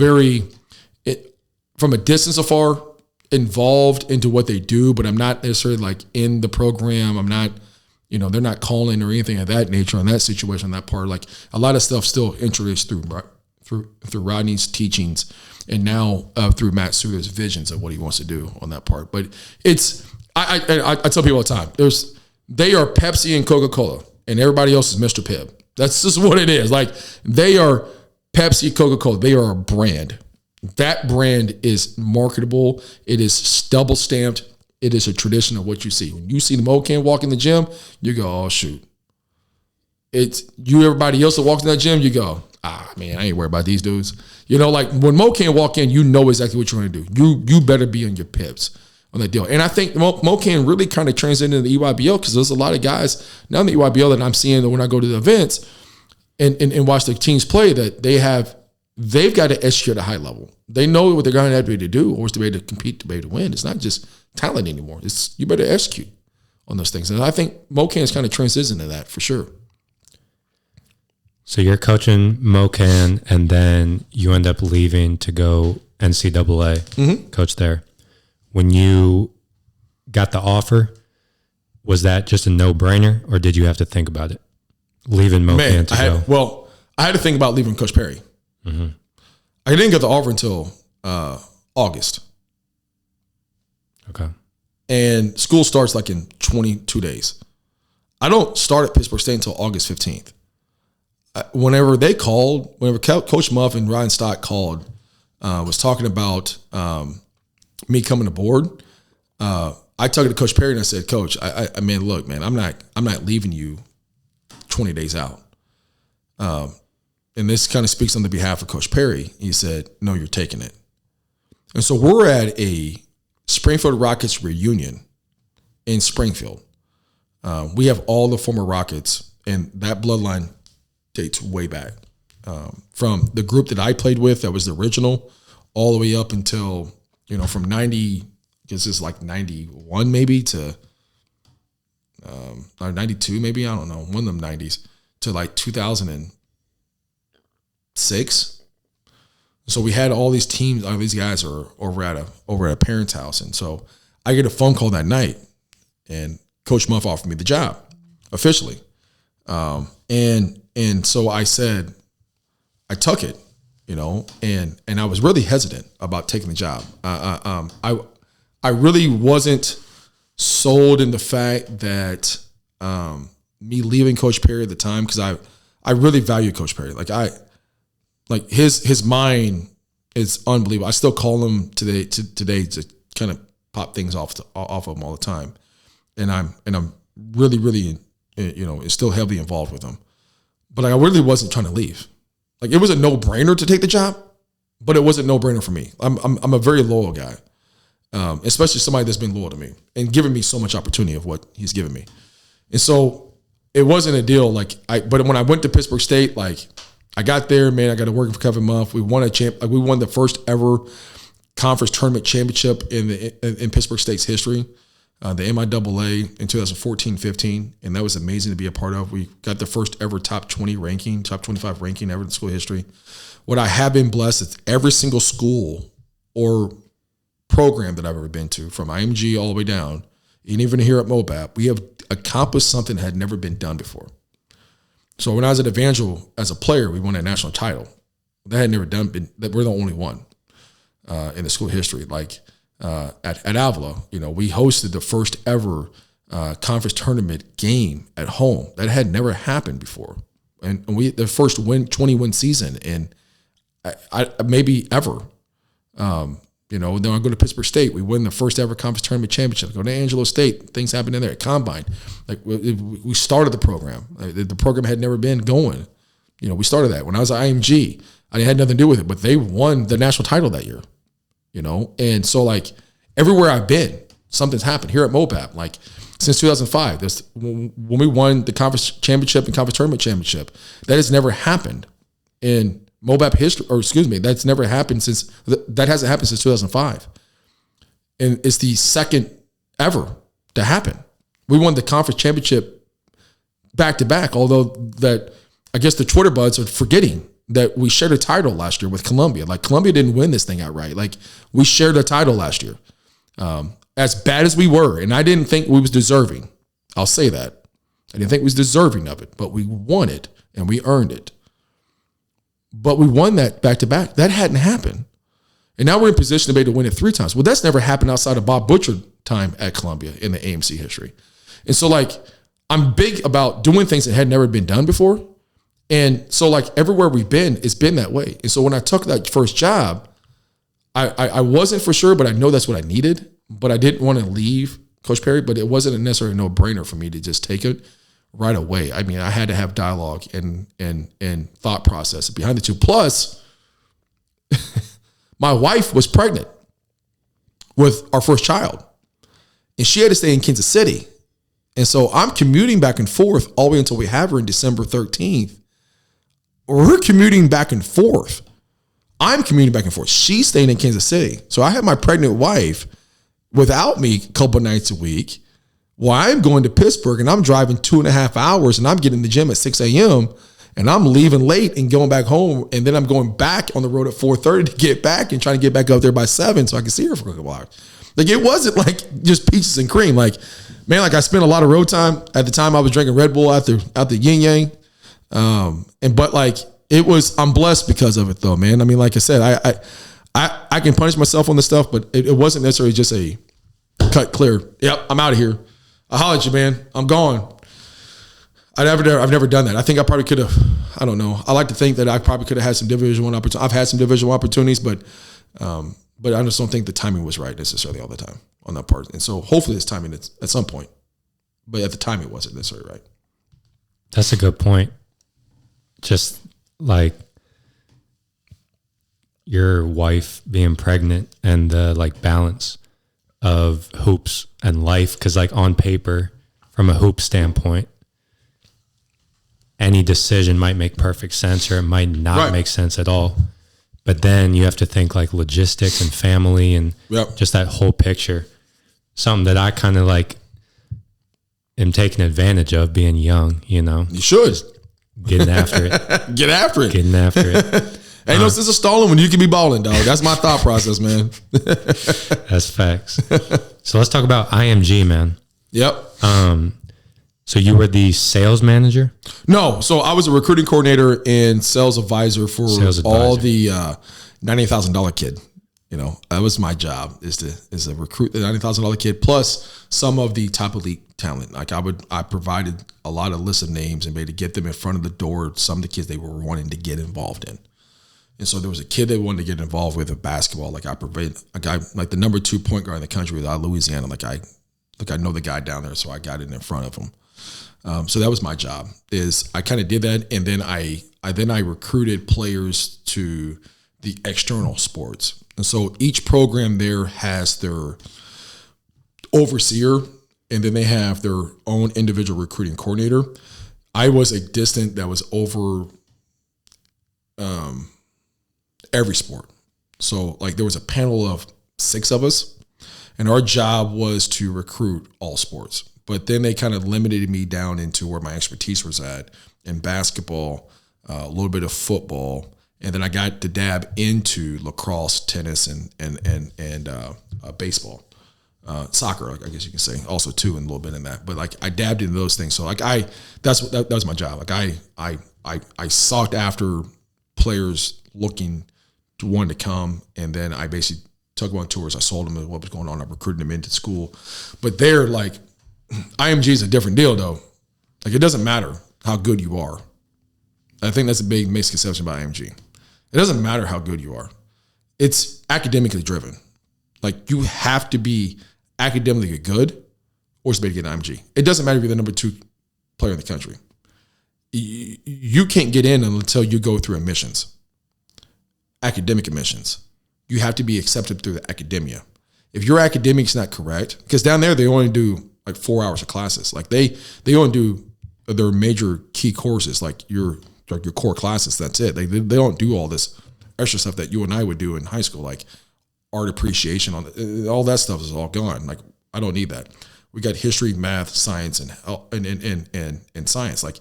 from a distance afar, involved into what they do, but I'm not necessarily in the program. I'm not, they're not calling or anything of that nature on that situation, on that part. A lot of stuff still introduced through Rodney's teachings, and now through Matt Souther's visions of what he wants to do on that part. But it's, I tell people all the time, they are Pepsi and Coca-Cola, and everybody else is Mr. Pibb. That's just what it is. They are Pepsi, Coca-Cola. They are a brand. That brand is marketable. It is double stamped. It is a tradition of what you see. When you see the Mokan walk in the gym, you go, oh, shoot. It's you, everybody else that walks in that gym, you go, man, I ain't worried about these dudes. When Mokan walk in, you know exactly what you're going to do. You better be on your pips on that deal. And I think Mokan really kind of transcended into the EYBL because there's a lot of guys now in the EYBL that I'm seeing that when I go to the events and watch the teams play that they've got to execute at a high level. They know what they're going to have to be able to do or to be able to compete, to be able to win. It's not just talent anymore. It's you better execute on those things. And I think Mokan is kind of transitioned into that for sure. So you're coaching Mokan, and then you end up leaving to go NCAA, coach there. When you got the offer, was that just a no-brainer, or did you have to think about it? Leaving Mokan to go? Well, I had to think about leaving Coach Perry. Mm-hmm. I didn't get the offer until August. Okay. And school starts in 22 days. I don't start at Pittsburgh State until August 15th. Whenever Coach Muff and Ryan Stock called, was talking about me coming aboard, I talked to Coach Perry and I said, Coach, I mean, look, man, I'm not leaving you 20 days out. And this kind of speaks on the behalf of Coach Perry. He said, no, you're taking it. And so we're at a Springfield Rockets reunion in Springfield. We have all the former Rockets, and that bloodline dates way back. From the group that I played with, that was the original, all the way up until, from 90, I guess it's like 91 maybe to or 92 maybe, I don't know, one of them 90s to like 2006. So we had all these teams, all these guys are over at a parent's house. And so I get a phone call that night, and Coach Muff offered me the job officially. And so I said, I took it, and I was really hesitant about taking the job. I really wasn't sold in the fact that me leaving Coach Perry at the time, because I really value Coach Perry. Like his mind is unbelievable. I still call him today to kind of pop things off of him all the time, and I'm really still heavily involved with him. But I really wasn't trying to leave. Like, it was a no-brainer to take the job, but it wasn't a no-brainer for me. I'm a very loyal guy, especially somebody that's been loyal to me and given me so much opportunity of what he's given me. And so it wasn't a deal. But when I went to Pittsburgh State, I got there, man. I got to work for Kevin Muff. We won we won the first ever conference tournament championship in Pittsburgh State's history. The MIAA in 2014-15, and that was amazing to be a part of. We got the first ever top 25 ranking ever in school history. What I have been blessed is every single school or program that I've ever been to, from IMG all the way down, and even here at MOBAP, we have accomplished something that had never been done before. So when I was at Evangel as a player, we won a national title. That had never been. We're the only one in the school history. At Avila, we hosted the first ever conference tournament game at home. That had never happened before, and we the first 20-win season in I maybe ever. Then I go to Pittsburgh State. We win the first ever conference tournament championship. Go to Angelo State. Things happened in there at Combine. We started the program. The program had never been going. We started that when I was at IMG. I had nothing to do with it, but they won the national title that year. And so everywhere I've been, something's happened. Here at MOBAP, since 2005, when we won the conference championship and conference tournament championship, that has never happened in MOBAP history, that's never happened that hasn't happened since 2005. And it's the second ever to happen. We won the conference championship back to back, although that I guess the Twitter buds are forgetting that we shared a title last year with Columbia. Columbia didn't win this thing outright. We shared a title last year. As bad as we were, and I didn't think we was deserving. I'll say that. I didn't think we was deserving of it, but we won it and we earned it. But we won that back to back. That hadn't happened. And now we're in position to be able to win it 3 times. Well, that's never happened outside of Bob Butcher time at Columbia in the AMC history. And so I'm big about doing things that had never been done before. And so everywhere we've been, it's been that way. And so when I took that first job, I wasn't for sure, but I know that's what I needed. But I didn't want to leave Coach Perry, but it wasn't necessarily a no-brainer for me to just take it right away. I mean, I had to have dialogue and thought process behind the two. Plus, my wife was pregnant with our first child, and she had to stay in Kansas City. And so I'm commuting back and forth all the way until we have her in December 13th. We're commuting back and forth. I'm commuting back and forth. She's staying in Kansas City. So I have my pregnant wife without me a couple nights a week while I'm going to Pittsburgh, and I'm driving 2.5 hours, and I'm getting to the gym at 6 a.m., and I'm leaving late and going back home, and then I'm going back on the road at 4:30 to get back and trying to get back up there by 7 so I can see her for a couple hours. It wasn't just peaches and cream. I spent a lot of road time. At the time, I was drinking Red Bull out the yin yang. It was, I'm blessed because of it though, man. I mean, like I said, I can punish myself on this stuff, but it wasn't necessarily just a cut clear. Yep, I'm out of here. I hollered at you, man. I'm gone. I've never done that. I think I probably could have, I don't know. I like to think that I probably could have had some Division I opportunities. I've had some Division I opportunities, but I just don't think the timing was right necessarily all the time on that part. And so hopefully this timing at some point, but at the time it wasn't necessarily right. That's a good point. Just like your wife being pregnant and the like balance of hoops and life. Cause like on paper, from a hoop standpoint, any decision might make perfect sense or it might not make sense at all. But then you have to think like logistics and family and just that whole picture. Something that I kind of like am taking advantage of being young, you know. You should. Getting after it. Get after it. Getting after it. Ain't no sense of stalling when you can be balling, dog. That's my thought process, man. That's facts. So let's talk about IMG, man. Yep. So you were the sales manager? No. So I was a recruiting coordinator and sales advisor for all the $90,000 kid. You know, that was my job is to recruit the $90,000 kid plus some of the top elite talent. Like I provided a lot of lists of names and made to get them in front of the door. Some of the kids they were wanting to get involved in. And so there was a kid they wanted to get involved with basketball. Like I provided a guy, like the number 2 point guard in the country was out of Louisiana. Like I know the guy down there. So I got it in front of him. So that was my job is I kind of did that. And then I recruited players to the external sports. And so each program there has their overseer and then they have their own individual recruiting coordinator. I was a distant that was over every sport. So like there was a panel of 6 of us and our job was to recruit all sports. But then they kind of limited me down into where my expertise was at in basketball, a little bit of football, and then I got to dab into lacrosse, tennis, and baseball, soccer, I guess you can say, also too, and a little bit in that. But like I dabbed into those things, so like that was my job. Like I sought after players looking to want to come, and then I basically took them on tours. I sold them what was going on. I recruited them into school, but they're like. IMG is a different deal, though. Like, it doesn't matter how good you are. I think that's a big misconception about IMG. It doesn't matter how good you are. It's academically driven. Like, you have to be academically good or to be able to get IMG. It doesn't matter if you're the number 2 player in the country. You can't get in until you go through admissions, academic admissions. You have to be accepted through the academia. If your academic's not correct, because down there they only do like 4 hours of classes. Like they only do their major key courses, like your core classes. That's it. They don't do all this extra stuff that you and I would do in high school, like art appreciation. All that stuff is all gone. Like I don't need that. We got history, math, science, and science. Like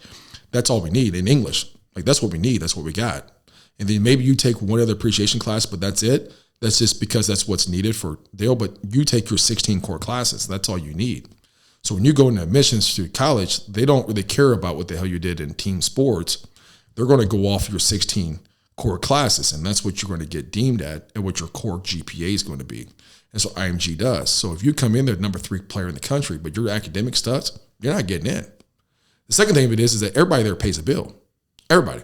that's all we need in English. Like that's what we need. That's what we got. And then maybe you take one other appreciation class, but that's it. That's just because that's what's needed for Dale. But you take your 16 core classes. That's all you need. So when you go into admissions to college, they don't really care about what the hell you did in team sports. They're going to go off your 16 core classes, and that's what you're going to get deemed at and what your core GPA is going to be. And so IMG does. So if you come in there number 3 player in the country, but your academic stuff, you're not getting in. The second thing of it is that everybody there pays a bill. Everybody.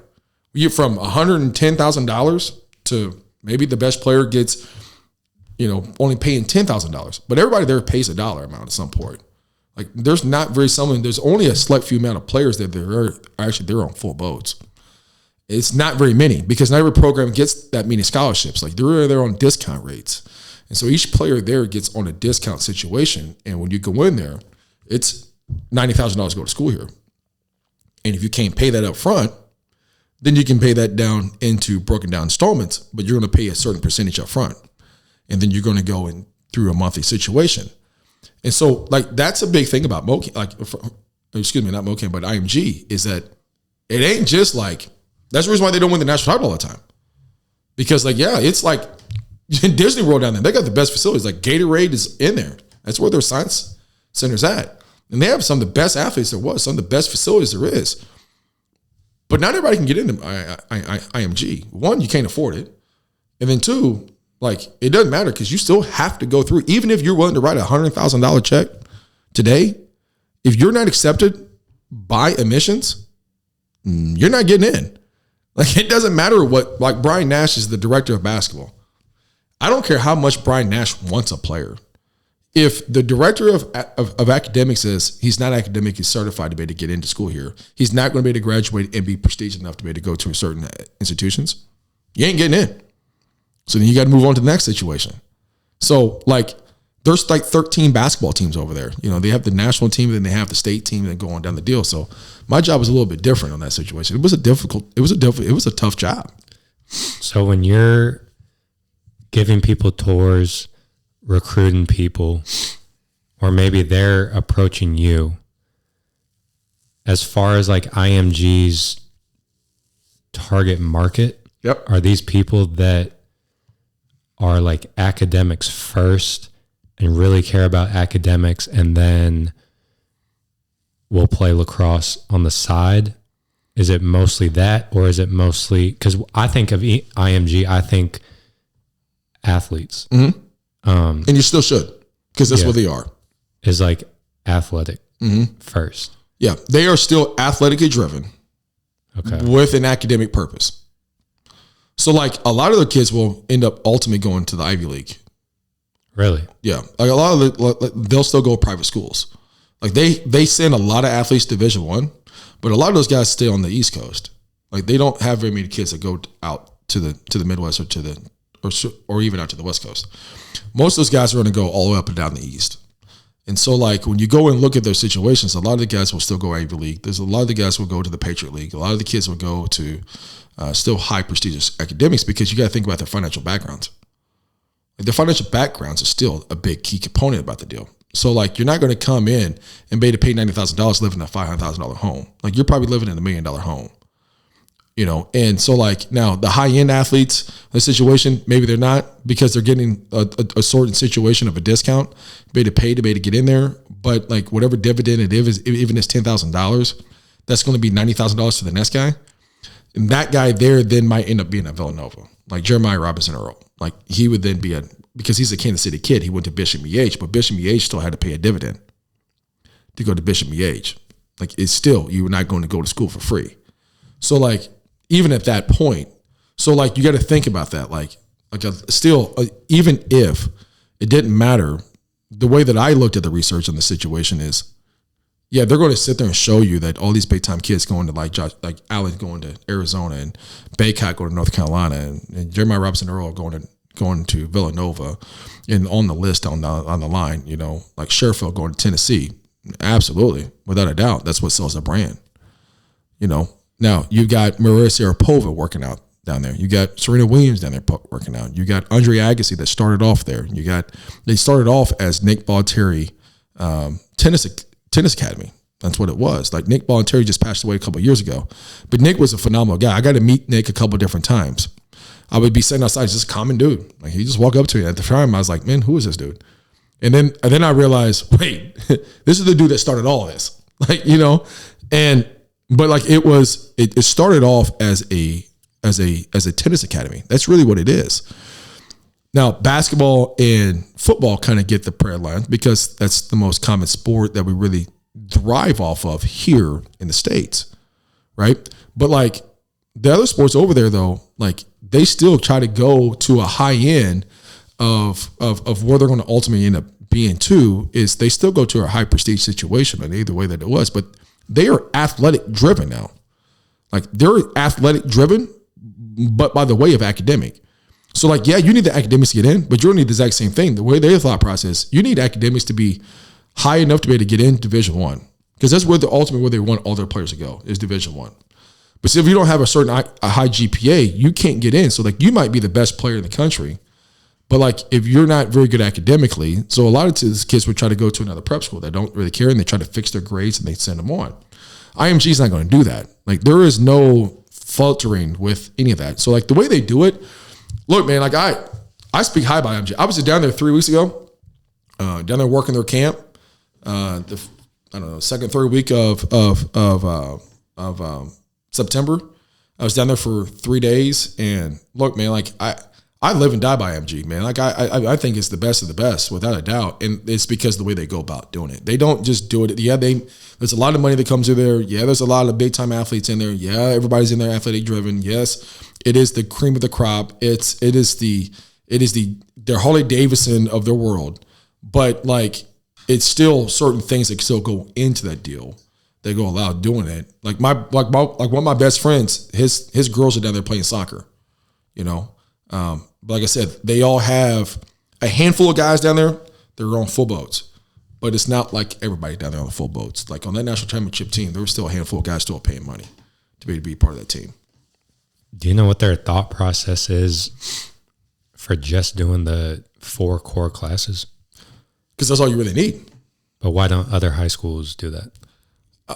You're from $110,000 to maybe the best player gets, only paying $10,000. But everybody there pays a dollar amount at some point. Like there's only a select few amount of players that they're actually there on full boats. It's not very many because not every program gets that many scholarships. Like they're on discount rates. And so each player there gets on a discount situation. And when you go in there, it's $90,000 to go to school here. And if you can't pay that up front, then you can pay that down into broken down installments, but you're going to pay a certain percentage up front. And then you're going to go in through a monthly situation. And so, like, that's a big thing about Mokan, not Mokan, but IMG, is that it ain't just like, that's the reason why they don't win the national title all the time. Because, like, yeah, it's like Disney World down there. They got the best facilities. Like, Gatorade is in there. That's where their science center's at. And they have some of the best athletes there was, some of the best facilities there is. But not everybody can get into IMG. One, you can't afford it. And then 2, like, it doesn't matter because you still have to go through, even if you're willing to write a $100,000 check today, if you're not accepted by admissions, you're not getting in. Like, it doesn't matter what, like, Brian Nash is the director of basketball. I don't care how much Brian Nash wants a player. if the director of academics says he's not academically certified to be able to get into school here, he's not going to be able to graduate and be prestigious enough to be able to go to certain institutions, you ain't getting in. So then you got to move on to the next situation. So like there's like 13 basketball teams over there. You know, they have the national team, then they have the state team, and go on down the deal. So my job was a little bit different on that situation. It was a tough job. So when you're giving people tours, recruiting people, or maybe they're approaching you, as far as like IMG's target market, yep, are these people that are like academics first and really care about academics and then will play lacrosse on the side? Is it mostly that, or is it mostly, because I think of IMG, I think athletes. Mm-hmm. And you still should, because that's what they are. Is like athletic first. Yeah, they are still athletically driven, with an academic purpose. So like a lot of the kids will end up ultimately going to the Ivy League. Really? Yeah, like a lot of they'll still go to private schools. Like they send a lot of athletes to Division I, but a lot of those guys stay on the East Coast. Like they don't have very many kids that go out to the Midwest or even out to the West Coast. Most of those guys are going to go all the way up and down the East. And so like when you go and look at their situations, a lot of the guys will still go Ivy League. There's a lot of the guys will go to the Patriot League. A lot of the kids will go to still high prestigious academics, because you got to think about their financial backgrounds. Like their financial backgrounds are still a big key component about the deal. So like you're not going to come in and be able to pay $90,000 living in a $500,000 home. Like you're probably living in $1 million home. You know, and so like now the high end athletes, the situation, maybe they're not, because they're getting a certain situation of a discount, be to pay to be to get in there. But like whatever dividend it is, even it's $10,000, that's going to be $90,000 to the next guy. And that guy there then might end up being at Villanova, like Jeremiah Robinson Earl. Like he would then be because he's a Kansas City kid, he went to Bishop E.H., but Bishop E.H. still had to pay a dividend to go to Bishop E.H. Like it's still, you were not going to go to school for free. So like, even at that point, so like you got to think about that. Even if it didn't matter, the way that I looked at the research on the situation is, yeah, they're going to sit there and show you that all these big time kids going to like Allen going to Arizona, and Baycott going to North Carolina, and Jeremiah Robinson Earl going to Villanova, and on the list on the line, you know, like Sherfield going to Tennessee. Absolutely, without a doubt, that's what sells the brand. You know. Now, you got Maria Sharapova working out down there. You got Serena Williams down there working out. You got Andre Agassi that started off there. They started off as Nick Bollettieri Tennis Academy. That's what it was. Like Nick Bollettieri just passed away a couple of years ago. But Nick was a phenomenal guy. I got to meet Nick a couple of different times. I would be sitting outside, just a common dude. Like he just walked up to me. At the time, I was like, man, who is this dude? And then I realized, wait, this is the dude that started all of this. Like, you know, but like it started off as a tennis academy. That's really what it is. Now, basketball and football kind of get the prayer line because that's the most common sport that we really thrive off of here in the States, right? But like the other sports over there, though, like they still try to go to a high end of where they're going to ultimately end up being too, is they still go to a high prestige situation in either way that it was, but they are athletic driven now. Like they're athletic driven, but by the way of academic. So like, yeah, you need the academics to get in, but you don't need the exact same thing. The way their thought process, you need academics to be high enough to be able to get in Division I, because that's where where they want all their players to go is Division I. But see, if you don't have a high GPA, you can't get in. So like you might be the best player in the country, but like if you're not very good academically, so a lot of these kids would try to go to another prep school that don't really care, and they try to fix their grades and they send them on. IMG is not going to do that. Like there is no filtering with any of that. So like the way they do it, look, man, like I speak high by IMG. I was down there 3 weeks ago, down there working their camp. Second, third week of September. I was down there for 3 days, and look, man, like I live and die by IMG, man. Like I think it's the best of the best, without a doubt, and it's because of the way they go about doing it. They don't just do it. Yeah, there's a lot of money that comes through there. Yeah, there's a lot of big time athletes in there. Yeah, everybody's in there athletic driven. Yes, it is the cream of the crop. It is their Harley Davidson of their world. But like, it's still certain things that still go into that deal. They go allowed doing it. Like one of my best friends, his girls are down there playing soccer. You know, but like I said, they all have a handful of guys down there. They're on full boats, but it's not like everybody down there on the full boats. Like on that national championship team, there was still a handful of guys still paying money to be part of that team. Do you know what their thought process is for just doing the 4 core classes? Because that's all you really need. But why don't other high schools do that?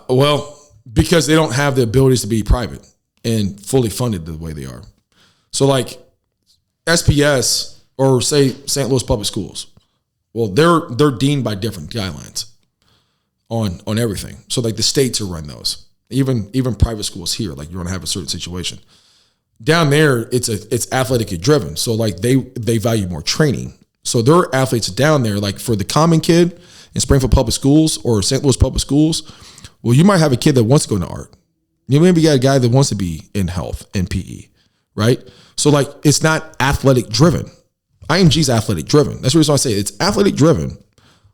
Well, because they don't have the abilities to be private and fully funded the way they are. So like SPS or say St. Louis Public Schools, well, they're deemed by different guidelines on everything. So like the states will run those. Even private schools here, like you're gonna have a certain situation. Down there, it's athletically driven. So like they value more training. So there are athletes down there, like for the common kid in Springfield Public Schools or St. Louis Public Schools, well, you might have a kid that wants to go into art. You maybe got a guy that wants to be in health and PE, right? So like it's not athletic driven. IMG is athletic driven. That's the reason why I say it's athletic driven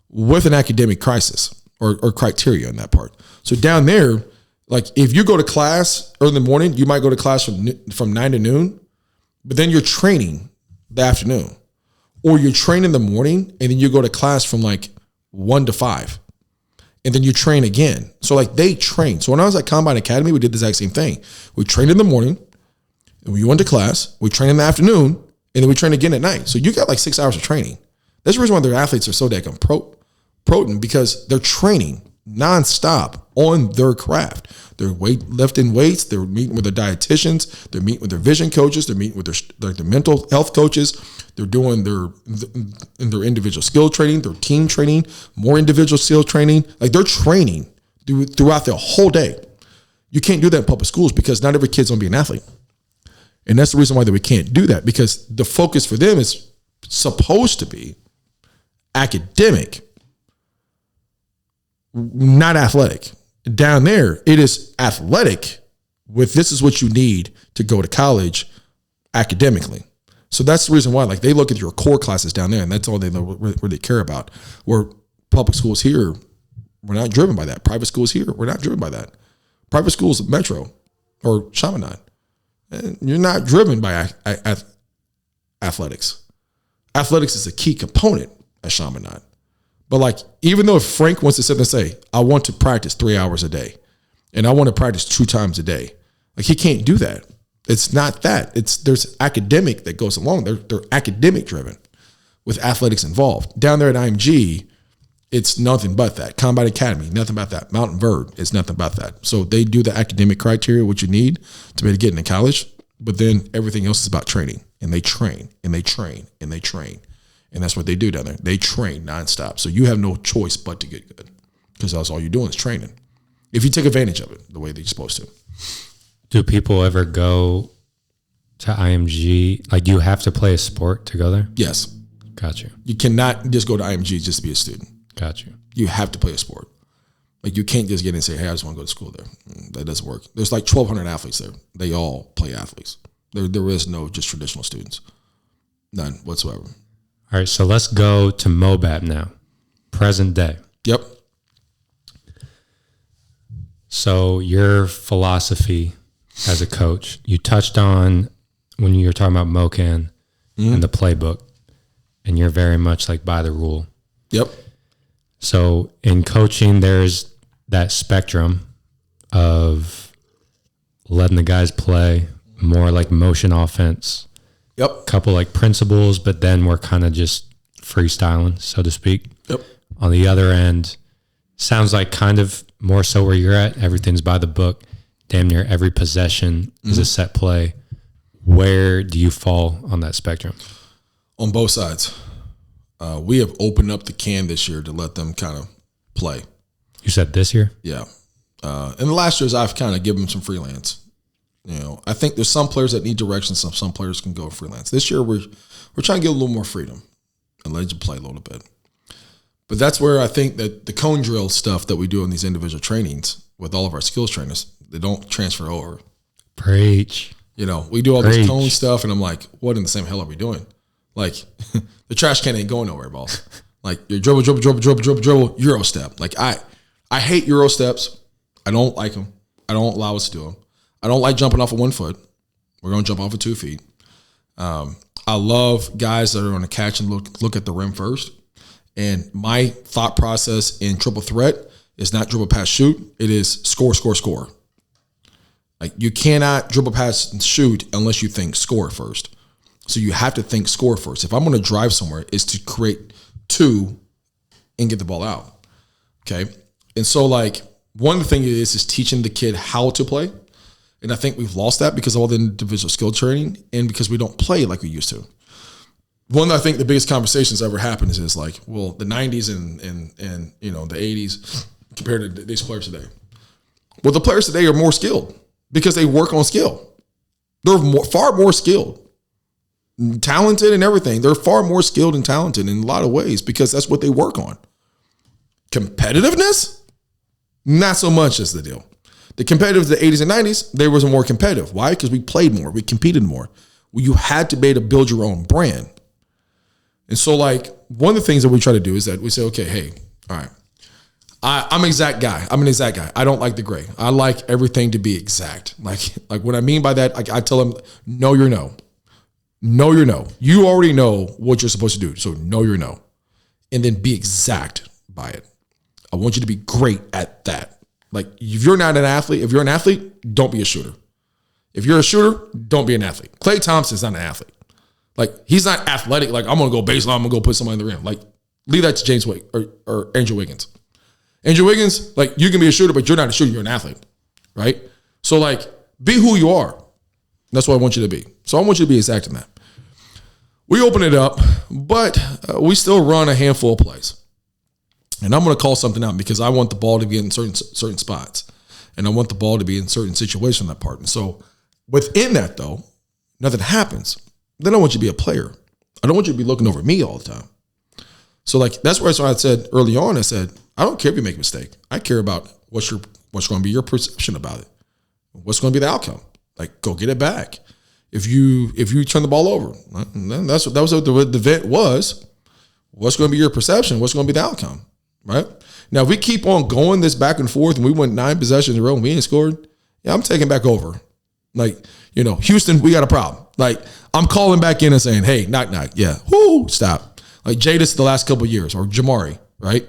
with an academic crisis or criteria in that part. So down there, like if you go to class early in the morning, you might go to class from 9 to noon, but then you're training the afternoon. Or you're training in the morning and then you go to class from like 1 to 5. And then you train again. So like they train. So when I was at Combine Academy, we did the exact same thing. We trained in the morning, and we went to class, we trained in the afternoon, and then we train again at night. So you got like 6 hours of training. That's the reason why their athletes are so damn potent, because they're training nonstop on their craft. They're lifting weights. They're meeting with their dietitians. They're meeting with their vision coaches. They're meeting with their mental health coaches. They're doing their individual skill training, their team training, more individual skill training. Like they're training throughout the whole day. You can't do that in public schools because not every kid's gonna be an athlete. And that's the reason why we can't do that, because the focus for them is supposed to be academic, not athletic. Down there, it is athletic with this is what you need to go to college academically. So that's the reason why, like, they look at your core classes down there, and that's all they really care about. Where public schools here, we're not driven by that. Private schools here, we're not driven by that. Private schools, Metro or Chaminade, and you're not driven by athletics. Athletics is a key component at Chaminade. But like, even though if Frank wants to sit there and say, I want to practice 3 hours a day and I want to practice 2 times a day, like he can't do that. It's not that. There's academic that goes along. They're academic driven with athletics involved. Down there at IMG, it's nothing but that. Combine Academy, nothing about that. Mountain Verde, it's nothing about that. So they do the academic criteria, what you need to be able to get into college, but then everything else is about training. And they train, and they train, and they train. And that's what they do down there. They train nonstop. So you have no choice but to get good, because that's all you're doing is training. If you take advantage of it the way that you're supposed to. Do people ever go to IMG? Like, do you have to play a sport to go there? Yes. Got you. You cannot just go to IMG just to be a student. Got you. You have to play a sport. Like, you can't just get in and say, hey, I just want to go to school there. That doesn't work. There's like 1,200 athletes there. They all play athletes. There is no just traditional students. None whatsoever. All right, so let's go to MOBAP now, present day. Yep. So your philosophy as a coach, you touched on when you were talking about Mokan and the playbook, and you're very much like by the rule. Yep. So in coaching, there's that spectrum of letting the guys play, more like motion offense. Yep. Couple like principles, but then we're kind of just freestyling, so to speak. Yep. On the other end, sounds like kind of more so where you're at. Everything's by the book. Damn near every possession is a set play. Where do you fall on that spectrum? On both sides. We have opened up the can this year to let them kind of play. You said this year? Yeah. In the last years, I've kind of given them some freelance. You know, I think there's some players that need direction. Some players can go freelance. This year, we're trying to get a little more freedom and let you play a little bit. But that's where I think that the cone drill stuff that we do in these individual trainings with all of our skills trainers, they don't transfer over. Preach. You know, we do all this cone stuff, and I'm like, what in the same hell are we doing? Like, the trash can ain't going nowhere, boss. Like you're dribble, Euro step. Like I hate Euro steps. I don't like them. I don't allow us to do them. I don't like jumping off of 1 foot. We're going to jump off of 2 feet. I love guys that are going to catch and look at the rim first. And my thought process in triple threat is not dribble, pass, shoot. It is score, score, score. Like you cannot dribble, pass, and shoot unless you think score first. So you have to think score first. If I'm going to drive somewhere, it's to create 2 and get the ball out. Okay. And so like one of the things is teaching the kid how to play. And I think we've lost that because of all the individual skill training and because we don't play like we used to. One I think the biggest conversations ever happens is like, well, the 90s and you know the 80s compared to these players today. Well, the players today are more skilled because they work on skill. They're far more skilled, talented and everything. They're far more skilled and talented in a lot of ways because that's what they work on. Competitiveness, not so much is the deal. The competitive of the 80s and 90s, they was more competitive. Why? Because we played more. We competed more. Well, you had to be able to build your own brand. And so, like, one of the things that we try to do is that we say, okay, hey, all right, I'm an exact guy. I'm an exact guy. I don't like the gray. I like everything to be exact. Like what I mean by that, I tell them, know your no. Know your no. You already know what you're supposed to do. So know your no. And then be exact by it. I want you to be great at that. Like, if you're not an athlete, if you're an athlete, don't be a shooter. If you're a shooter, don't be an athlete. Klay Thompson's not an athlete. Like, he's not athletic. Like, I'm going to go baseline. I'm going to go put somebody in the rim. Like, leave that to James Wade or Andrew Wiggins. Andrew Wiggins, like, you can be a shooter, but you're not a shooter. You're an athlete, right? So, like, be who you are. That's what I want you to be. So I want you to be exact in that. We open it up, but we still run a handful of plays. And I'm going to call something out because I want the ball to be in certain spots. And I want the ball to be in certain situations on that part. And so within that, though, nothing happens. Then I want you to be a player. I don't want you to be looking over me all the time. So like that's where I said early on, I said, I don't care if you make a mistake. I care about what's going to be your perception about it. What's going to be the outcome? Like, go get it back. If you turn the ball over, then that was what the event was. What's going to be your perception? What's going to be the outcome? Right? Now, if we keep on going this back and forth and we went 9 possessions in a row and we ain't scored, yeah, I'm taking back over. Like, you know, Houston, we got a problem. Like, I'm calling back in and saying, hey, knock, knock. Yeah, whoo, stop. Like Jadis the last couple of years or Jamari, right?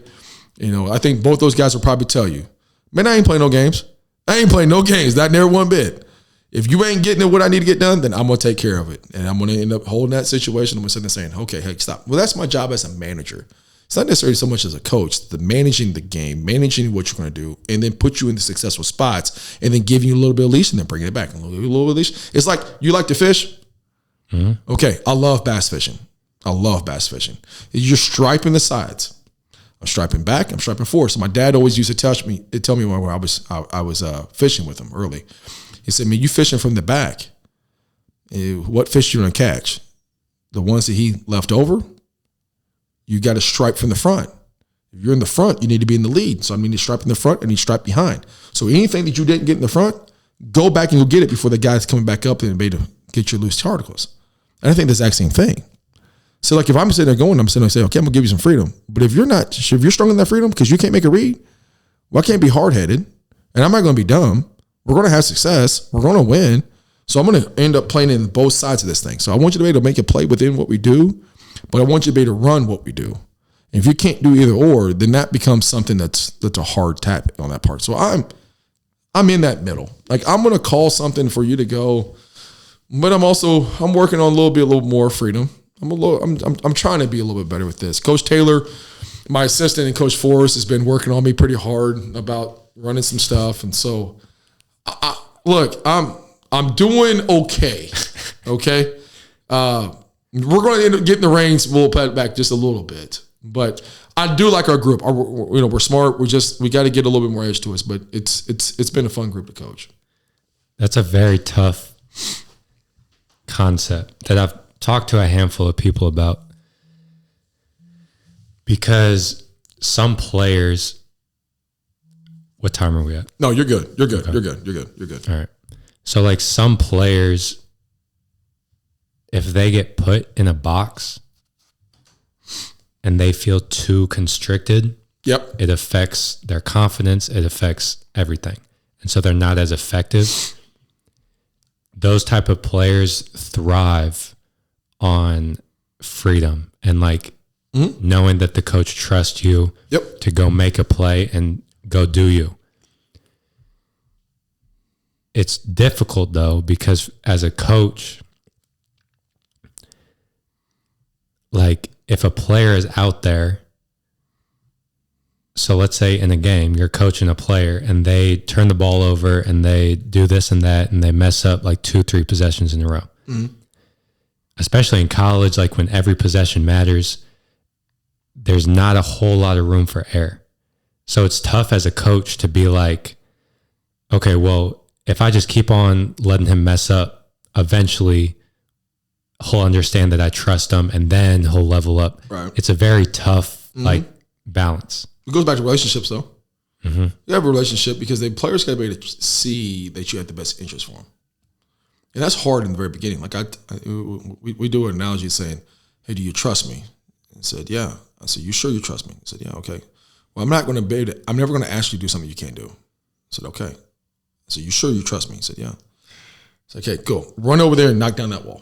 You know, I think both those guys will probably tell you, man, I ain't playing no games. I ain't playing no games, not near one bit. If you ain't getting what I need to get done, then I'm going to take care of it. And I'm going to end up holding that situation. I'm going to sit there saying, okay, hey, stop. Well, that's my job as a manager. It's not necessarily so much as a coach, the managing the game, managing what you're going to do, and then put you in the successful spots, and then give you a little bit of leash and then bring it back. A little bit of leash. It's like, you like to fish? Mm-hmm. Okay, I love bass fishing. I love bass fishing. You're striping the sides. I'm striping back. I'm striping forward. So my dad always used to tell me when I was fishing with him early. He said, man, you fishing from the back. What fish you going to catch? The ones that he left over? You got to stripe from the front. If you're in the front, you need to be in the lead. So I mean, you stripe in the front and you stripe behind. So anything that you didn't get in the front, go back and go get it before the guy's coming back up and be to get your loose articles. And I think that's the exact same thing. So like if I'm sitting there going, I'm sitting there saying, okay, I'm gonna give you some freedom. But if you're strong in that freedom because you can't make a read, well, I can't be hard-headed and I'm not gonna be dumb. We're gonna have success. We're gonna win. So I'm gonna end up playing in both sides of this thing. So I want you to be able to make a play within what we do, but I want you to be able to run what we do. And if you can't do either or, then that becomes something that's a hard tap on that part. So I'm in that middle. Like I'm gonna call something for you to go, but I'm working on a little more freedom. I'm trying to be a little bit better with this. Coach Taylor, my assistant, and Coach Forrest has been working on me pretty hard about running some stuff. And so look, I'm doing okay. Okay. We're going to end up getting the reins. We'll put it back just a little bit, but I do like our group. We're smart. We got to get a little bit more edge to us, but it's been a fun group to coach. That's a very tough concept that I've talked to a handful of people about, because some players, what time are we at? No, you're good. You're good. Okay. You're good. All right. So like some players, if they get put in a box, and they feel too constricted, yep, it affects their confidence. It affects everything. And so they're not as effective. Those type of players thrive on freedom and like knowing that the coach trusts you to go make a play and go do you. It's difficult though, because as a coach, like if a player is out there, so let's say in a game, you're coaching a player and they turn the ball over and they do this and that and they mess up like 2-3 possessions in a row. Mm-hmm. Especially in college, like when every possession matters, there's not a whole lot of room for error. So it's tough as a coach to be like, okay, well, if I just keep on letting him mess up, eventually he'll understand that I trust him and then he'll level up. Right. It's a very tough like balance. It goes back to relationships though. Mm-hmm. You have a relationship because the players got to be able to see that you have the best interest for them. And that's hard in the very beginning. Like we do an analogy saying, hey, do you trust me? And said, yeah. I said, you sure you trust me? He said, yeah, okay. Well, I'm never going to ask you to do something you can't do. I said, okay. I said, you sure you trust me? He said, yeah. I said, okay, go. Run over there and knock down that wall.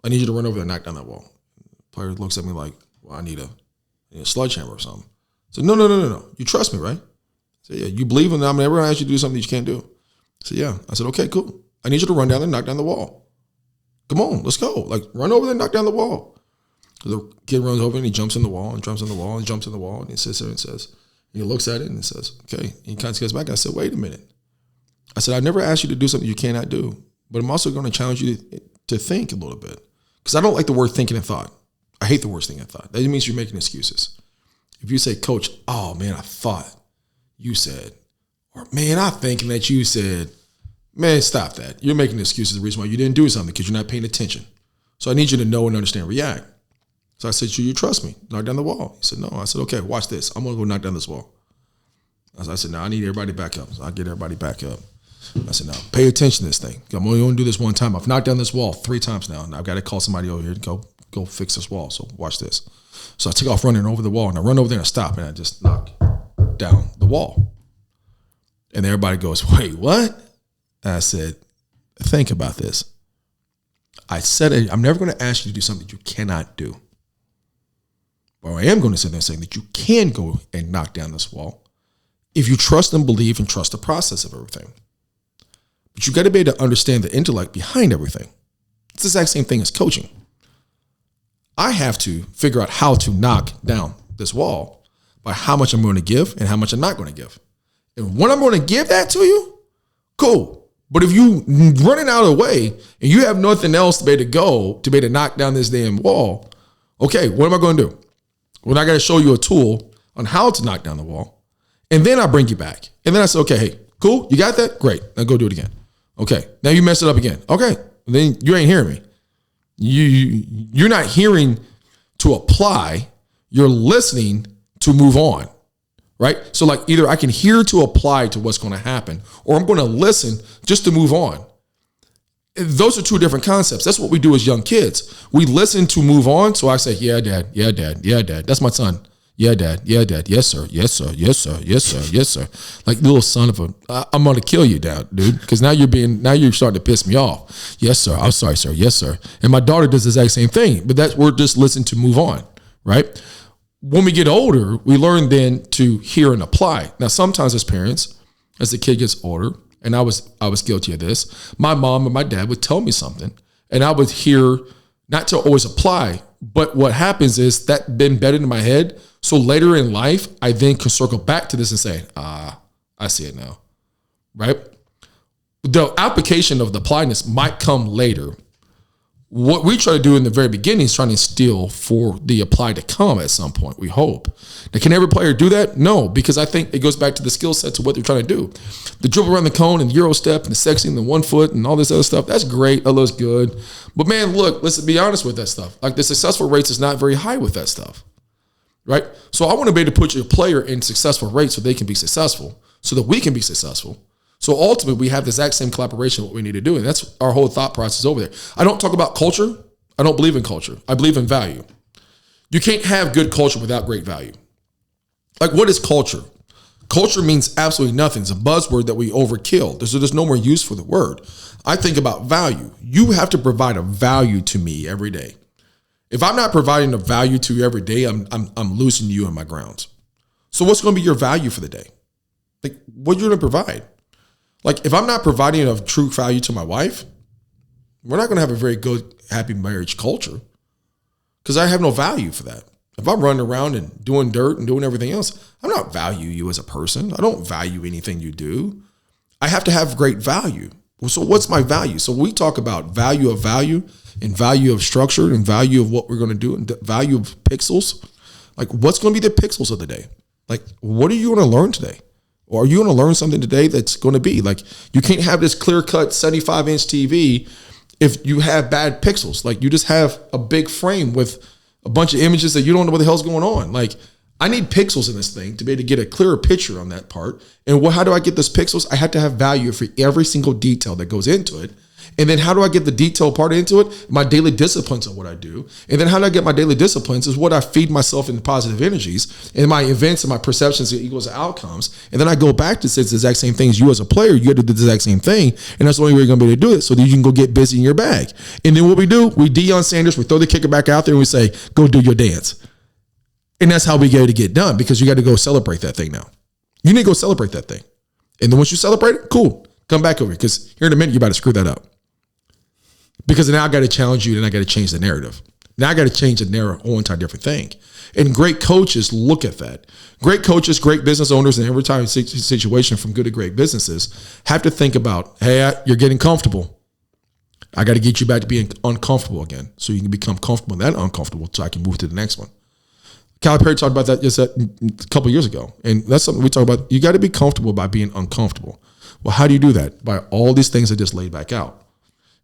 I need you to run over there and knock down that wall. The player looks at me like, well, I need a sledgehammer or something. I said, no. You trust me, right? I said, yeah. You believe in I'm never going to ask you to do something you can't do. I said, yeah. I said, okay, cool. I need you to run down there and knock down the wall. Come on, let's go. Like, run over there and knock down the wall. So the kid runs over and he jumps in the wall and jumps in the wall and jumps in the wall. And he sits there and says, and he looks at it and says, okay. And he kind of gets back. I said, wait a minute. I said, I never asked you to do something you cannot do, but I'm also going to challenge you to think a little bit. Because I don't like the word thinking and thought. I hate the word thinking and thought. That means you're making excuses. If you say, coach, oh man, I thought you said, or man, I'm thinking that you said, man, stop that. You're making excuses the reason why you didn't do something because you're not paying attention. So I need you to know and understand, react. So I said, you trust me? Knock down the wall. He said, no. I said, okay, watch this. I'm going to go knock down this wall. I said, no, I need everybody back up. So I get everybody back up. I said, now, pay attention to this thing. I'm only going to do this one time. I've knocked down this wall 3 times now, and I've got to call somebody over here to go fix this wall. So watch this. So I took off running over the wall, and I run over there and I stop, and I just knock down the wall. And everybody goes, wait, what? And I said, think about this. I said, I'm never going to ask you to do something that you cannot do. But I am going to sit there and say that you can go and knock down this wall if you trust and believe and trust the process of everything. But you got to be able to understand the intellect behind everything. It's the exact same thing as coaching. I have to figure out how to knock down this wall by how much I'm going to give and how much I'm not going to give. And when I'm going to give that to you, cool. But if you running out of the way and you have nothing else to be able to go to be able to knock down this damn wall, okay, what am I going to do? Well, I got to show you a tool on how to knock down the wall. And then I bring you back. And then I say, okay, hey, cool, you got that? Great. Now go do it again. Okay, now you messed it up again. Okay, then you ain't hearing me. You're not hearing to apply. You're listening to move on, right? So like either I can hear to apply to what's going to happen, or I'm going to listen just to move on. Those are 2 different concepts. That's what we do as young kids. We listen to move on. So I say, yeah, dad. Yeah, dad. Yeah, dad. That's my son. Yeah, dad. Yeah, dad. Yes, sir. Yes, sir. Yes, sir. Yes, sir. Yes, sir. Like little son of a, I'm going to kill you, dad, dude. Because now you're starting to piss me off. Yes, sir. I'm sorry, sir. Yes, sir. And my daughter does the exact same thing, but we're just listening to move on, right? When we get older, we learn then to hear and apply. Now, sometimes as parents, as the kid gets older, and I was guilty of this, my mom and my dad would tell me something, and I would hear, not to always apply, but what happens is that been embedded in my head. So later in life, I then can circle back to this and say, I see it now, right? The application of the appliedness might come later. What we try to do in the very beginning is trying to instill for the apply to come at some point, we hope. Now, can every player do that? No, because I think it goes back to the skill sets of what they're trying to do. The dribble around the cone and the Euro step and the sexing and the 1 foot and all this other stuff, that's great. That looks good. But man, look, let's be honest with that stuff. Like the successful rates is not very high with that stuff, right? So I want to be able to put your player in successful rates so they can be successful, so that we can be successful. So ultimately, we have the exact same collaboration, what we need to do. And that's our whole thought process over there. I don't talk about culture. I don't believe in culture. I believe in value. You can't have good culture without great value. Like, what is culture? Culture means absolutely nothing. It's a buzzword that we overkill. There's no more use for the word. I think about value. You have to provide a value to me every day. If I'm not providing a value to you every day, I'm losing you in my grounds. So what's going to be your value for the day? Like, what you're going to provide? Like, if I'm not providing a true value to my wife, we're not going to have a very good, happy marriage culture because I have no value for that. If I'm running around and doing dirt and doing everything else, I don't value you as a person. I don't value anything you do. I have to have great value. So what's my value? So we talk about value and value of structure and value of what we're going to do and value of pixels. Like, what's going to be the pixels of the day? Like, what are you going to learn today? Or are you going to learn something today that's going to be like, you can't have this clear-cut 75-inch TV if you have bad pixels. Like, you just have a big frame with a bunch of images that you don't know what the hell's going on. Like, I need pixels in this thing to be able to get a clearer picture on that part. And how do I get those pixels? I have to have value for every single detail that goes into it. And then how do I get the detail part into it? My daily disciplines of what I do. And then how do I get my daily disciplines is what I feed myself in positive energies, and my events and my perceptions equals outcomes. And then I go back to say the exact same things. You as a player, you got to do the exact same thing. And that's the only way you're going to be able to do it so that you can go get busy in your bag. And then what we do, we Deion Sanders, we throw the kicker back out there and we say, go do your dance. And that's how we get to get done, because you got to go celebrate that thing now. You need to go celebrate that thing. And then once you celebrate it, cool. Come back over here, because here in a minute, you're about to screw that up. Because now I got to challenge you and I got to change the narrative. Now I got to change the narrative on to a different thing. And great coaches look at that. Great coaches, great business owners in every time situation from good to great businesses have to think about, hey, you're getting comfortable. I got to get you back to being uncomfortable again so you can become comfortable and then uncomfortable so I can move to the next one. Calipari talked about that just a couple of years ago. And that's something we talk about. You got to be comfortable by being uncomfortable. Well, how do you do that? By all these things I just laid back out.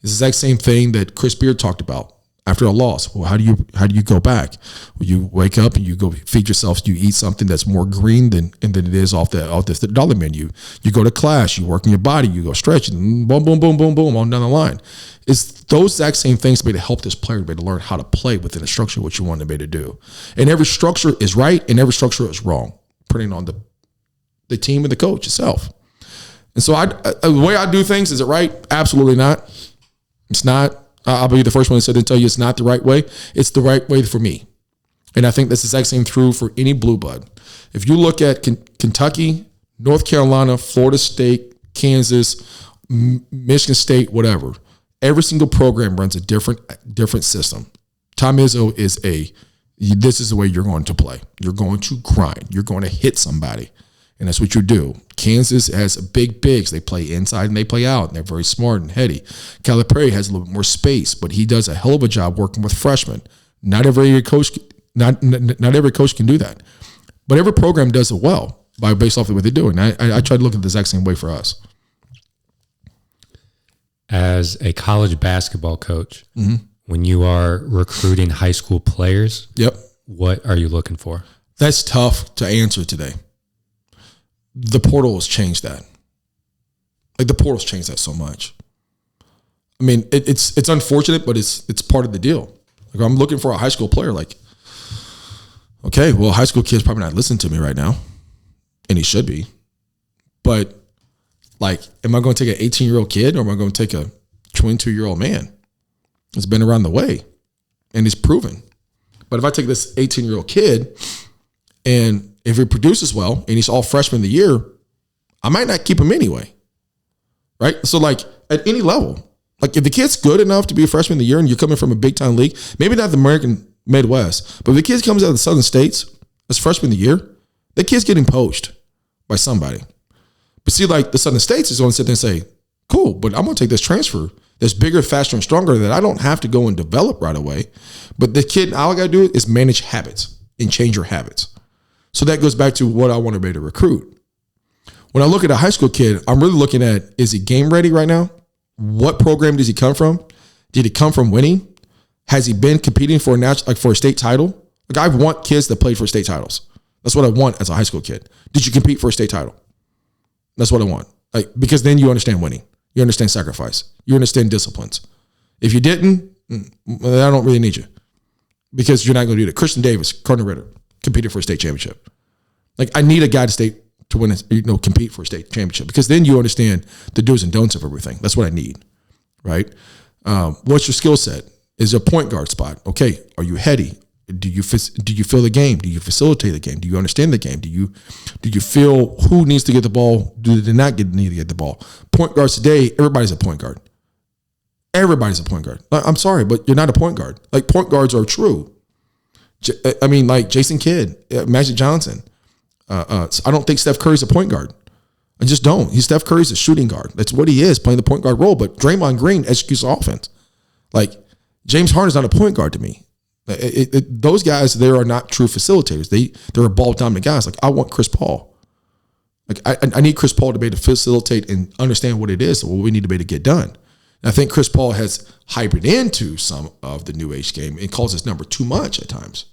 It's the exact same thing that Chris Beard talked about after a loss. Well, how do you go back? Well, you wake up and you go feed yourself. You eat something that's more green than it is off the dollar menu. You go to class. You work in your body. You go stretching. Boom, boom, boom, boom, boom, on down the line. It's those exact same things to help this player to learn how to play within a structure what you want to be to do. And every structure is right and every structure is wrong, putting on the team and the coach itself. And so the way I do things, is it right? Absolutely not. It's not. I'll be the first one to tell you it's not the right way. It's the right way for me. And I think that's the exact same true for any blue blood. If you look at Kentucky, North Carolina, Florida State, Kansas, Michigan State, whatever, every single program runs a different system. Tom Izzo this is the way you're going to play. You're going to grind. You're going to hit somebody. And that's what you do. Kansas has big bigs. They play inside and they play out. And they're very smart and heady. Calipari has a little bit more space, but he does a hell of a job working with freshmen. Not every coach can do that. But every program does it well based off of what they're doing. I try to look at the exact same way for us. As a college basketball coach, when you are recruiting high school players, what are you looking for? That's tough to answer today. The portal has changed that. Like, the portal's changed that so much. I mean, it's unfortunate, but it's part of the deal. Like, I'm looking for a high school player. Like, okay, well, high school kid's probably not listening to me right now, and he should be. But, like, am I going to take an 18-year-old kid, or am I going to take a 22-year-old man that's been around the way and he's proven? But if I take this 18-year-old kid and if he produces well and he's all freshman of the year, I might not keep him anyway, right? So, like, at any level, like, if the kid's good enough to be a freshman of the year and you're coming from a big-time league, maybe not the American Midwest, but if the kid comes out of the Southern States as freshman of the year, that kid's getting poached by somebody. But see, like, the Southern States is going to sit there and say, cool, but I'm going to take this transfer that's bigger, faster, and stronger that I don't have to go and develop right away. But the kid, all I got to do is manage habits and change your habits. So that goes back to what I want to be able to recruit. When I look at a high school kid, I'm really looking at, is he game ready right now? What program does he come from? Did he come from winning? Has he been competing for a state title? Like, I want kids that play for state titles. That's what I want as a high school kid. Did you compete for a state title? That's what I want. Like, because then you understand winning. You understand sacrifice. You understand disciplines. If you didn't, I don't really need you. because you're not going to do that. Christian Davis, Cardinal Ritter, competed for a state championship. Like, I need a guy to win, compete for a state championship, because then you understand the do's and don'ts of everything. That's what I need, right? What's your skill set? Is a point guard spot? Okay, are you heady? Do you feel the game? Do you facilitate the game? Do you understand the game? Do you feel who needs to get the ball? Do they not need to get the ball? Point guards today, everybody's a point guard. Everybody's a point guard. I'm sorry, but you're not a point guard. Like, point guards are true. I mean, like Jason Kidd, Magic Johnson. I don't think Steph Curry's a point guard. I just don't. Steph Curry's a shooting guard. That's what he is, playing the point guard role. But Draymond Green executes offense. Like, James Harden's not a point guard to me. Those guys, they are not true facilitators. They're a ball dominant guys. Like, I want Chris Paul. Like, I need Chris Paul to be able to facilitate and understand what it is and what we need to be able to get done. And I think Chris Paul has hybrid into some of the new age game and calls his number too much at times.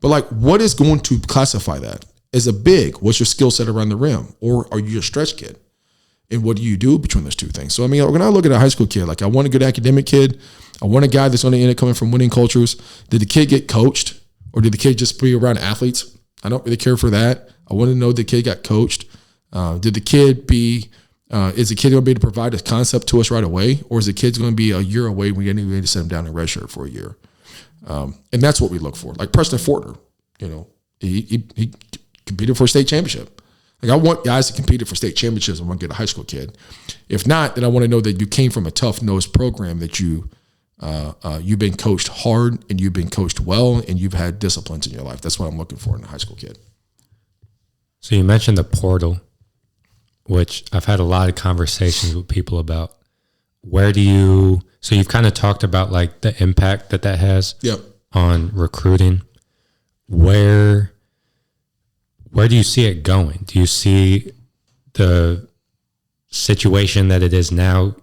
But, like, what is going to classify that? As a big, what's your skill set around the rim? Or are you a stretch kid? And what do you do between those two things? So, I mean, when I look at a high school kid, like, I want a good academic kid. I want a guy that's going to end up coming from winning cultures. Did the kid get coached, or did the kid just be around athletes? I don't really care for that. I want to know the kid got coached. Did the kid is the kid going to be able to provide a concept to us right away, or is the kid going to be a year away? We need to send him down in redshirt for a year. And that's what we look for. Like Preston Fortner, he competed for a state championship. Like, I want guys that competed for state championships. I want to get a high school kid. If not, then I want to know that you came from a tough-nosed program, that you've been coached hard and you've been coached well and you've had disciplines in your life. That's what I'm looking for in a high school kid. So you mentioned the portal, which I've had a lot of conversations with people about. So you've kind of talked about, like, the impact that has on recruiting. Where do you see it going? Do you see the situation that it is now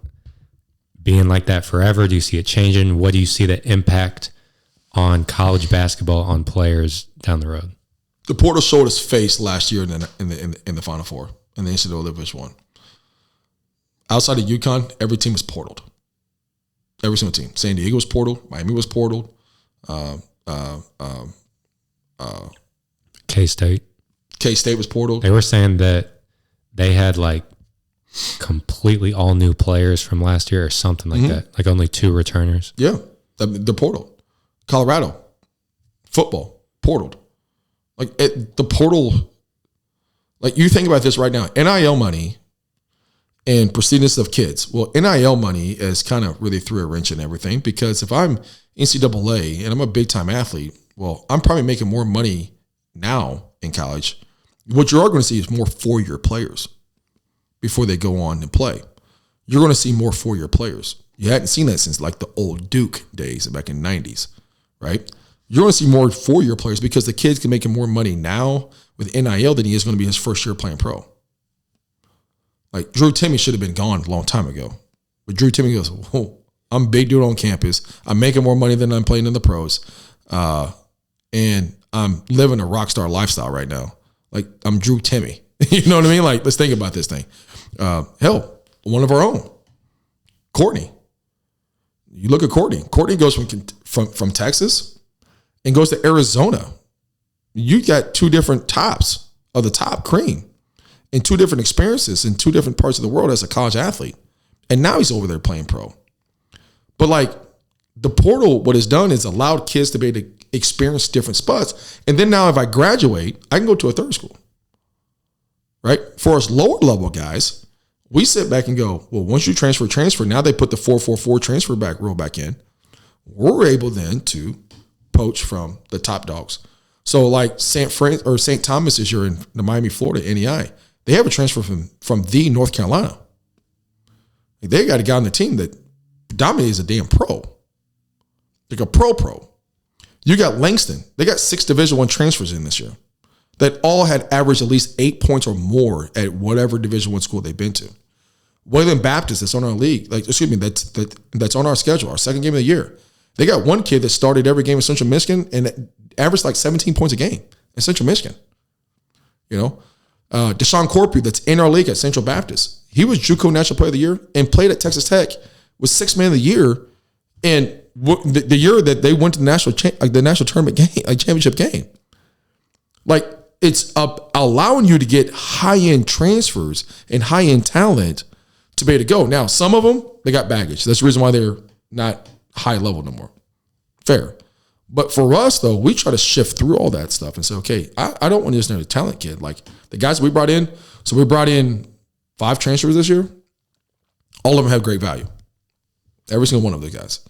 being like that forever? Do you see it changing? What do you see the impact on college basketball on players down the road? The portal showed its face last year in the Final Four in the NCAA Division I. Outside of UConn, every team was portaled. Every single team. San Diego was portaled. Miami was portaled. K-State. K-State was portaled. They were saying that they had, like, completely all new players from last year or something like that. Like, only 2 returners. Yeah, the portal. Colorado, football, portaled. Like, the portal, like, you think about this right now. NIL money and proceedings of kids. Well, NIL money is kind of really threw a wrench in everything, because if I'm NCAA and I'm a big-time athlete, well, I'm probably making more money now in college. What you are going to see is more 4-year players before they go on and play. You're going to see more 4-year players. You hadn't seen that since, like, the old Duke days back in the 90s, right? You're going to see more 4-year players because the kid's can make more money now with NIL than he is going to be his first year playing pro. Like, Drew Timme should have been gone a long time ago. But Drew Timme goes, "Whoa, I'm a big dude on campus. I'm making more money than I'm playing in the pros. And I'm living a rock star lifestyle right now. Like, I'm Drew Timme." You know what I mean? Like, let's think about this thing. Hell, one of our own, Courtney. You look at Courtney. Courtney goes from Texas and goes to Arizona. You got 2 different tops of the top cream and 2 different experiences in 2 different parts of the world as a college athlete. And now he's over there playing pro. But, like, the portal, what it's done is allowed kids to be able to experience different spots. And then now if I graduate, I can go to a third school, right? For us lower level guys, we sit back and go, well, once you transfer, now they put the 4-4-4 transfer rule back in. We're able then to poach from the top dogs. So, like, St. Thomas is in the Miami, Florida, NEI. They have a transfer from the North Carolina. They got a guy on the team that dominates a damn pro. Like a pro. You got Langston. They got 6 Division I transfers in this year that all had averaged at least 8 points or more at whatever Division I school they've been to. Wayland Baptist, that's on our league, that's on our schedule, our second game of the year. They got one kid that started every game in Central Michigan and averaged like 17 points a game in Central Michigan. Deshaun Corpu, that's in our league at Central Baptist. He was JUCO National Player of the Year and played at Texas Tech, was 6th man of the year, and the year that they went to the national tournament game, like championship game. Like, it's allowing you to get high-end transfers and high-end talent to be able to go. Now, some of them, they got baggage. That's the reason why they're not high level no more. Fair. But for us, though, we try to shift through all that stuff and say, okay, I don't want to just know a talent kid. Like, the guys we brought in, so we brought in 5 transfers this year. All of them have great value. Every single one of those guys.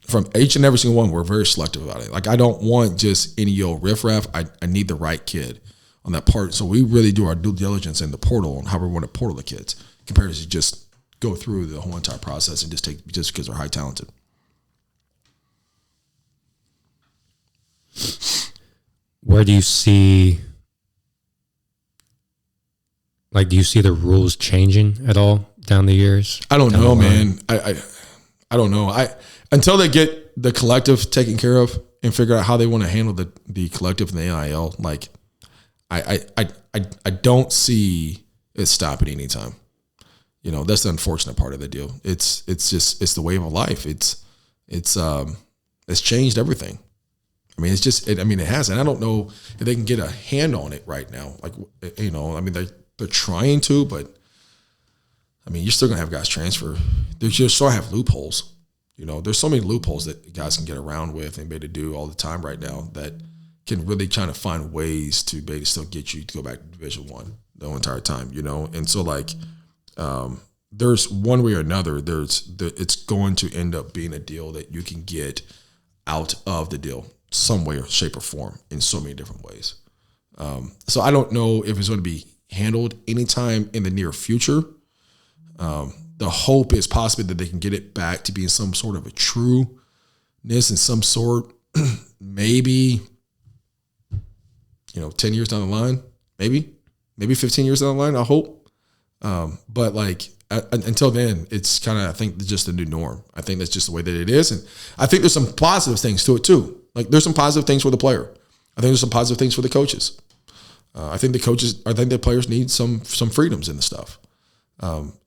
From each and every single one, we're very selective about it. Like, I don't want just any old riffraff. I need the right kid on that part. So we really do our due diligence in the portal on how we want to portal the kids compared to just go through the whole entire process and just because they're high talented. Where do you see, like, do you see the rules changing at all down the years? I don't know, man. I don't know. Until they get the collective taken care of and figure out how they want to handle the collective and the NIL, like, I don't see it stopping anytime. That's the unfortunate part of the deal. It's the way of life. It's changed everything. I mean, it has, and I don't know if they can get a hand on it right now. Like, they're trying to, but I mean, you're still gonna have guys transfer. You still have loopholes. There's so many loopholes that guys can get around with and be able to do all the time right now that can really try to find ways to be able to still get you to go back to Division I the whole entire time. And so, like, there's one way or another. It's going to end up being a deal that you can get out of the deal some way or shape or form in so many different ways. So I don't know if it's going to be handled anytime in the near future. The hope is possibly that they can get it back to being some sort of a trueness in some sort, maybe, 10 years down the line, maybe 15 years down the line, I hope. But like, until then, it's kind of, I think, just the new norm. I think that's just the way that it is. And I think there's some positive things to it too. Like, there's some positive things for the player. I think there's some positive things for the coaches. I think the players need some freedoms in the stuff.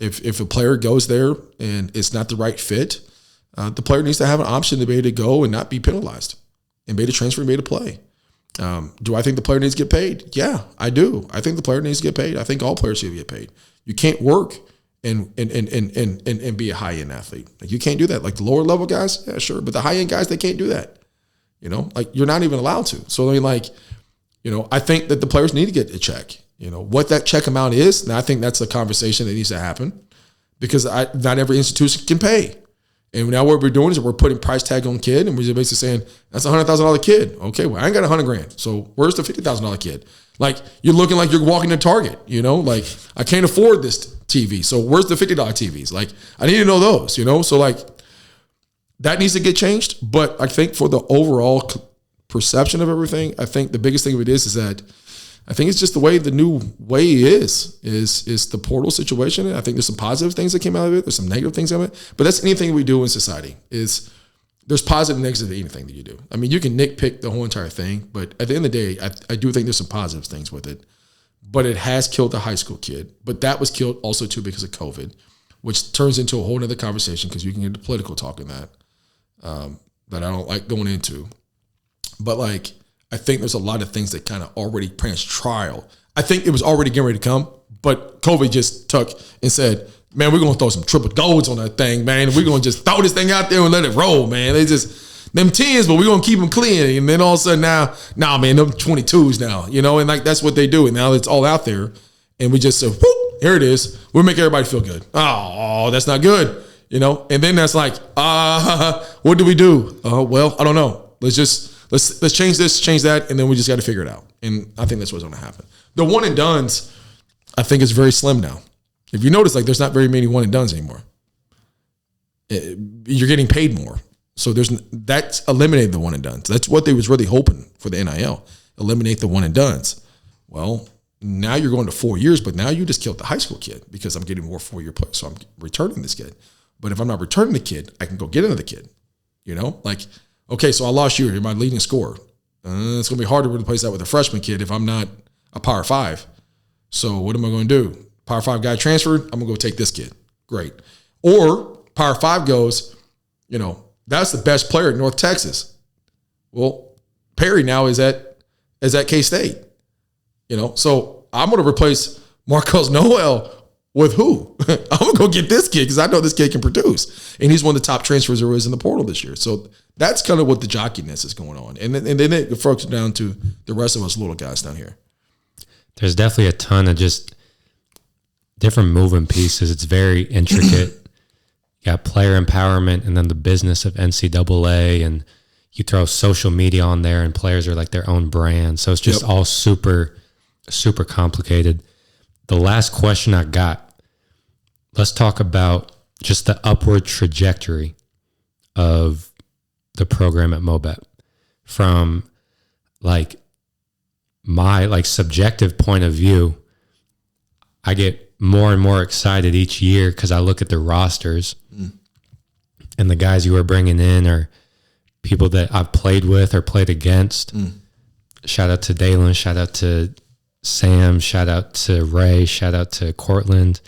If a player goes there and it's not the right fit, the player needs to have an option to be able to go and not be penalized and be able to transfer and be able to play. Do I think the player needs to get paid? Yeah, I do. I think the player needs to get paid. I think all players should get paid. You can't work and be a high-end athlete. Like, you can't do that. Like, the lower level guys, yeah, sure. But the high-end guys, they can't do that. Like, you're not even allowed to. So, I mean, like, I think that the players need to get a check. What that check amount is, and I think that's a conversation that needs to happen because not every institution can pay. And now what we're doing is we're putting price tag on kid, and we're just basically saying, that's a $100,000 kid. Okay, well, I ain't got $100,000. So where's the $50,000 kid? Like, you're looking like you're walking to Target, like, I can't afford this TV. So where's the $50 TVs? Like, I need to know those, So, like, that needs to get changed. But I think for the overall perception of everything, I think the biggest thing of it is that I think it's just the way the new way is the portal situation. And I think there's some positive things that came out of it. There's some negative things out of it. But that's anything we do in society is there's positive and negative to anything that you do. I mean, you can nitpick the whole entire thing, but at the end of the day, I do think there's some positive things with it. But it has killed the high school kid. But that was killed also too because of COVID, which turns into a whole other conversation because you can get into political talk in that I don't like going into. But like, I think there's a lot of things that kind of already trial. I think it was already getting ready to come, but COVID just took and said, man, we're going to throw some triple golds on that thing, man. We're going to just throw this thing out there and let it roll, man. They just, them 10s, but we're going to keep them clean. And then all of a sudden now, man, them 22s now, and like, that's what they do. And now it's all out there. And we just said, whoop, here it is. We'll make everybody feel good. Oh, that's not good, And then that's like, what do we do? Well, I don't know. Let's change this, change that, and then we just got to figure it out. And I think that's what's going to happen. The one and dones, I think, is very slim now. If you notice, like, there's not very many one and dones anymore. You're getting paid more, so that's eliminated the one and dones. That's what they was really hoping for the NIL, eliminate the one and dones. Well, now you're going to 4 years, but now you just killed the high school kid because I'm getting more 4-year players, so I'm returning this kid. But if I'm not returning the kid, I can go get another kid. Like. Okay, so I lost you. You're my leading scorer. It's going to be hard to replace that with a freshman kid if I'm not a Power 5. So what am I going to do? Power 5 guy transferred. I'm going to go take this kid. Great. Or Power 5 goes, that's the best player at North Texas. Well, Perry now is at K-State. So I'm going to replace Marcus Noel with who? I'm going to go get this kid because I know this kid can produce. And he's one of the top transfers there is in the portal this year. So that's kind of what the jockiness is going on. And then it folks down to the rest of us little guys down here. There's definitely a ton of just different moving pieces. It's very intricate. You got player empowerment and then the business of NCAA, and you throw social media on there and players are like their own brand. So it's just all super, super complicated. The last question I got, let's talk about just the upward trajectory of the program at MoBet from like my like subjective point of view. I get more and more excited each year because I look at the rosters and the guys you are bringing in are people that I've played with or played against. Shout out to Dalen, shout out to Sam, shout out to Ray, shout out to Cortland,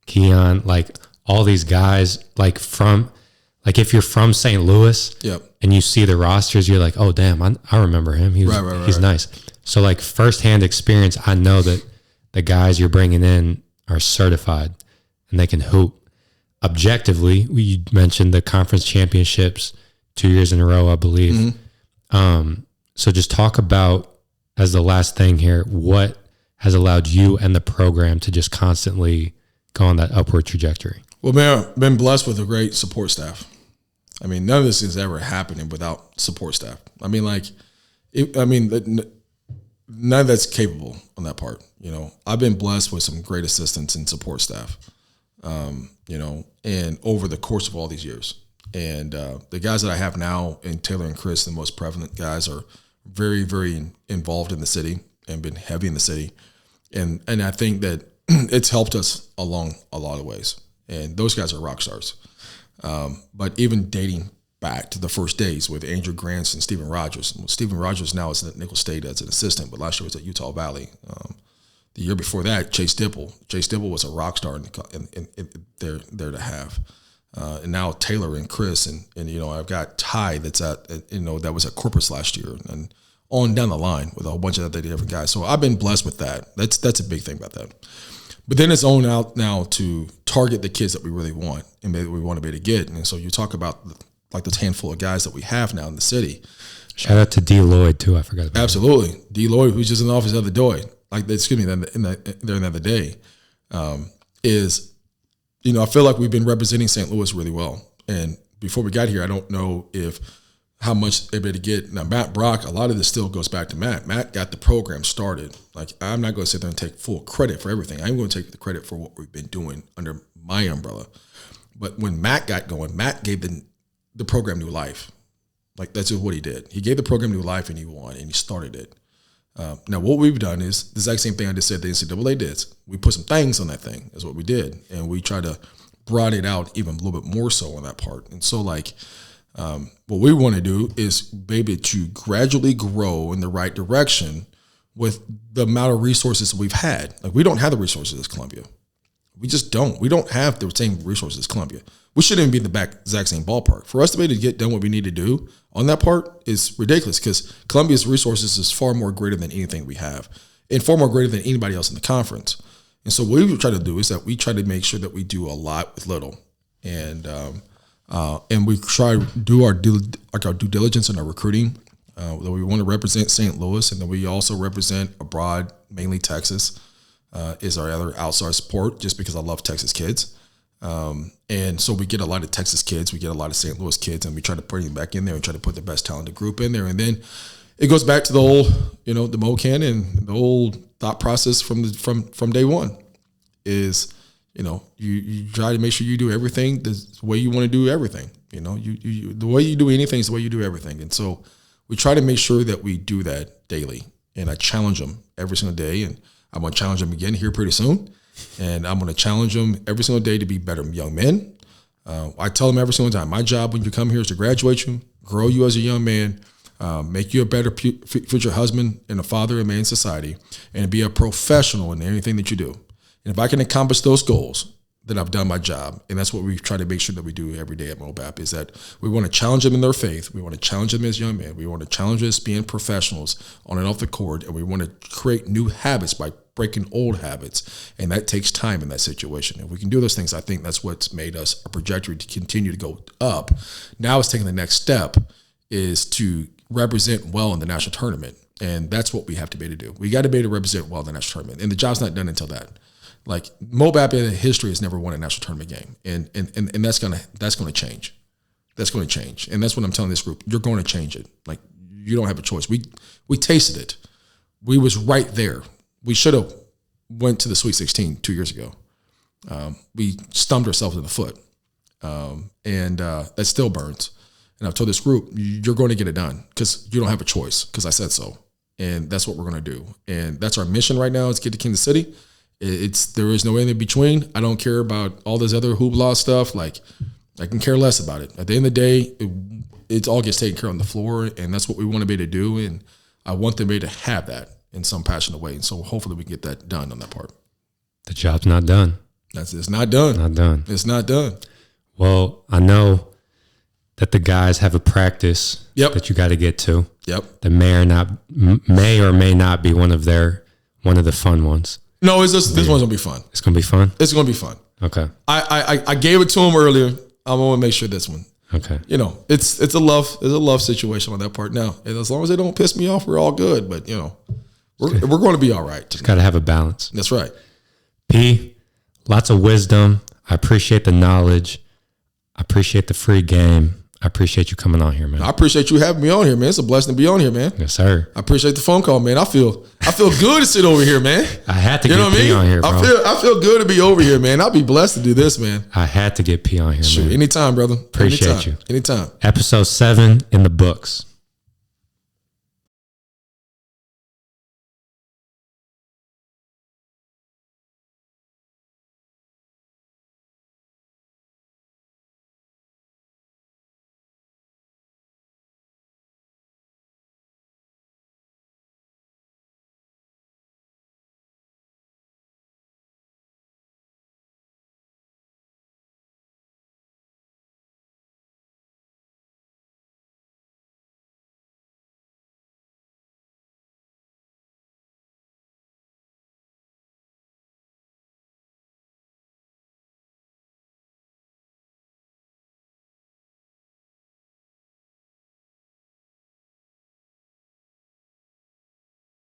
Keon, like all these guys, like if you're from St. Louis and you see the rosters, you're like, oh damn, I remember him. He's nice. So like firsthand experience, I know that the guys you're bringing in are certified and they can hoop. Objectively, we mentioned the conference championships 2 years in a row, I believe. So just talk about, as the last thing here, what has allowed you and the program to just constantly go on that upward trajectory? Well, man, I've been blessed with a great support staff. I mean, none of this is ever happening without support staff. I mean, none of that's capable on that part. I've been blessed with some great assistants and support staff, and over the course of all these years. And the guys that I have now, and Taylor and Chris, the most prevalent guys, are very, very involved in the city and been heavy in the city. And I think that it's helped us along a lot of ways. And those guys are rock stars. But even dating back to the first days with Andrew Grants and Stephen Rogers. Stephen Rogers now is at Nicholls State as an assistant, but last year was at Utah Valley. The year before that, Chase Dipple. Chase Dipple was a rock star in there to have. And now Taylor and Chris and I've got Ty that's that was at Corpus last year and on down the line with a whole bunch of other different guys. So I've been blessed with that. That's a big thing about that. But then it's on out now to target the kids that we really want and that we want to be able to get. And so you talk about like this handful of guys that we have now in the city. Shout out to D. Lloyd too. I forgot about Absolutely. That. D. Lloyd, who's just in the office the other day, the other day, is, I feel like we've been representing St. Louis really well. And before we got here, I don't know how much they're able to get. Now, Matt Brock, a lot of this still goes back to Matt. Matt got the program started. Like, I'm not going to sit there and take full credit for everything. I'm going to take the credit for what we've been doing under my umbrella. But when Matt got going, Matt gave the program new life. Like, that's just what he did. He gave the program new life, and he won, and he started it. Now, what we've done is the exact same thing I just said the NCAA did. We put some things on that thing, is what we did. And we try to broaden it out even a little bit more so on that part. And so, like, what we want to do is be able to gradually grow in the right direction with the amount of resources we've had. Like, we don't have the resources as Columbia. We just don't. We don't have the same resources as Columbia. We shouldn't even be in the exact same ballpark. For us to be able to get done what we need to do on that part is ridiculous because Columbia's resources is far more greater than anything we have and far more greater than anybody else in the conference. And so what we try to do is that we try to make sure that we do a lot with little. And we try to do our due diligence in our recruiting. That we want to represent St. Louis, and then we also represent abroad, mainly Texas, is our other outside support, just because I love Texas kids. And so we get a lot of Texas kids, we get a lot of St. Louis kids, and we try to bring them back in there and try to put the best talented group in there. And then it goes back to the whole, the Mokan and the old thought process from day one is, you try to make sure you do everything the way you want to do everything. The way you do anything is the way you do everything. And so we try to make sure that we do that daily. And I challenge them every single day. And I'm going to challenge them again here pretty soon. And I'm going to challenge them every single day to be better young men. I tell them every single time, my job when you come here is to graduate you, grow you as a young man, make you a better future husband and a father and man in society, and be a professional in anything that you do. And if I can accomplish those goals, then I've done my job. And that's what we try to make sure that we do every day at MOBAP, is that we want to challenge them in their faith. We want to challenge them as young men. We want to challenge us being professionals on and off the court. And we want to create new habits by breaking old habits. And that takes time in that situation. If we can do those things, I think that's what's made us a trajectory to continue to go up. Now it's taking the next step is to represent well in the national tournament. And that's what we have to be able to do. We got to be able to represent well in the national tournament. And the job's not done until that. Like MOBAP in history has never won a national tournament game, and that's gonna change. That's going to change, and that's what I'm telling this group. You're going to change it. Like you don't have a choice. We tasted it. We was right there. We should have went to the Sweet 16 2 years ago. We stumped ourselves in the foot, and that still burns. And I've told this group, you're going to get it done because you don't have a choice. Because I said so, and that's what we're going to do. And that's our mission right now. Is get to Kansas City. There is no anything in between. I don't care about all this other hoopla stuff. Like I can care less about it. At the end of the day, it all gets taken care of on the floor, and that's what we want to be able to do. And I want them to be able to have that in some passionate way. And so hopefully we can get that done on that part. The job's not done. It's not done. Not done. It's not done. Well, I know that the guys have a practice that you got to get to. Yep. That may or may not be one of the fun ones. No, this one's gonna be fun. It's gonna be fun. It's gonna be fun. Okay. I gave it to him earlier. I'm gonna make sure this one. Okay. It's a love situation on that part now. And as long as they don't piss me off, we're all good. But we're going to be all right. Just got to have a balance. That's right. P, lots of wisdom. I appreciate the knowledge. I appreciate the free game. I appreciate you coming on here, man. I appreciate you having me on here, man. It's a blessing to be on here, man. Yes, sir. I appreciate the phone call, man. I feel good to sit over here, man. I had to get P on here, bro. I feel good to be over here, man. I'll be blessed to do this, man. I had to get P on here, man. Anytime, brother. Appreciate you. Anytime. Episode 7 in the books.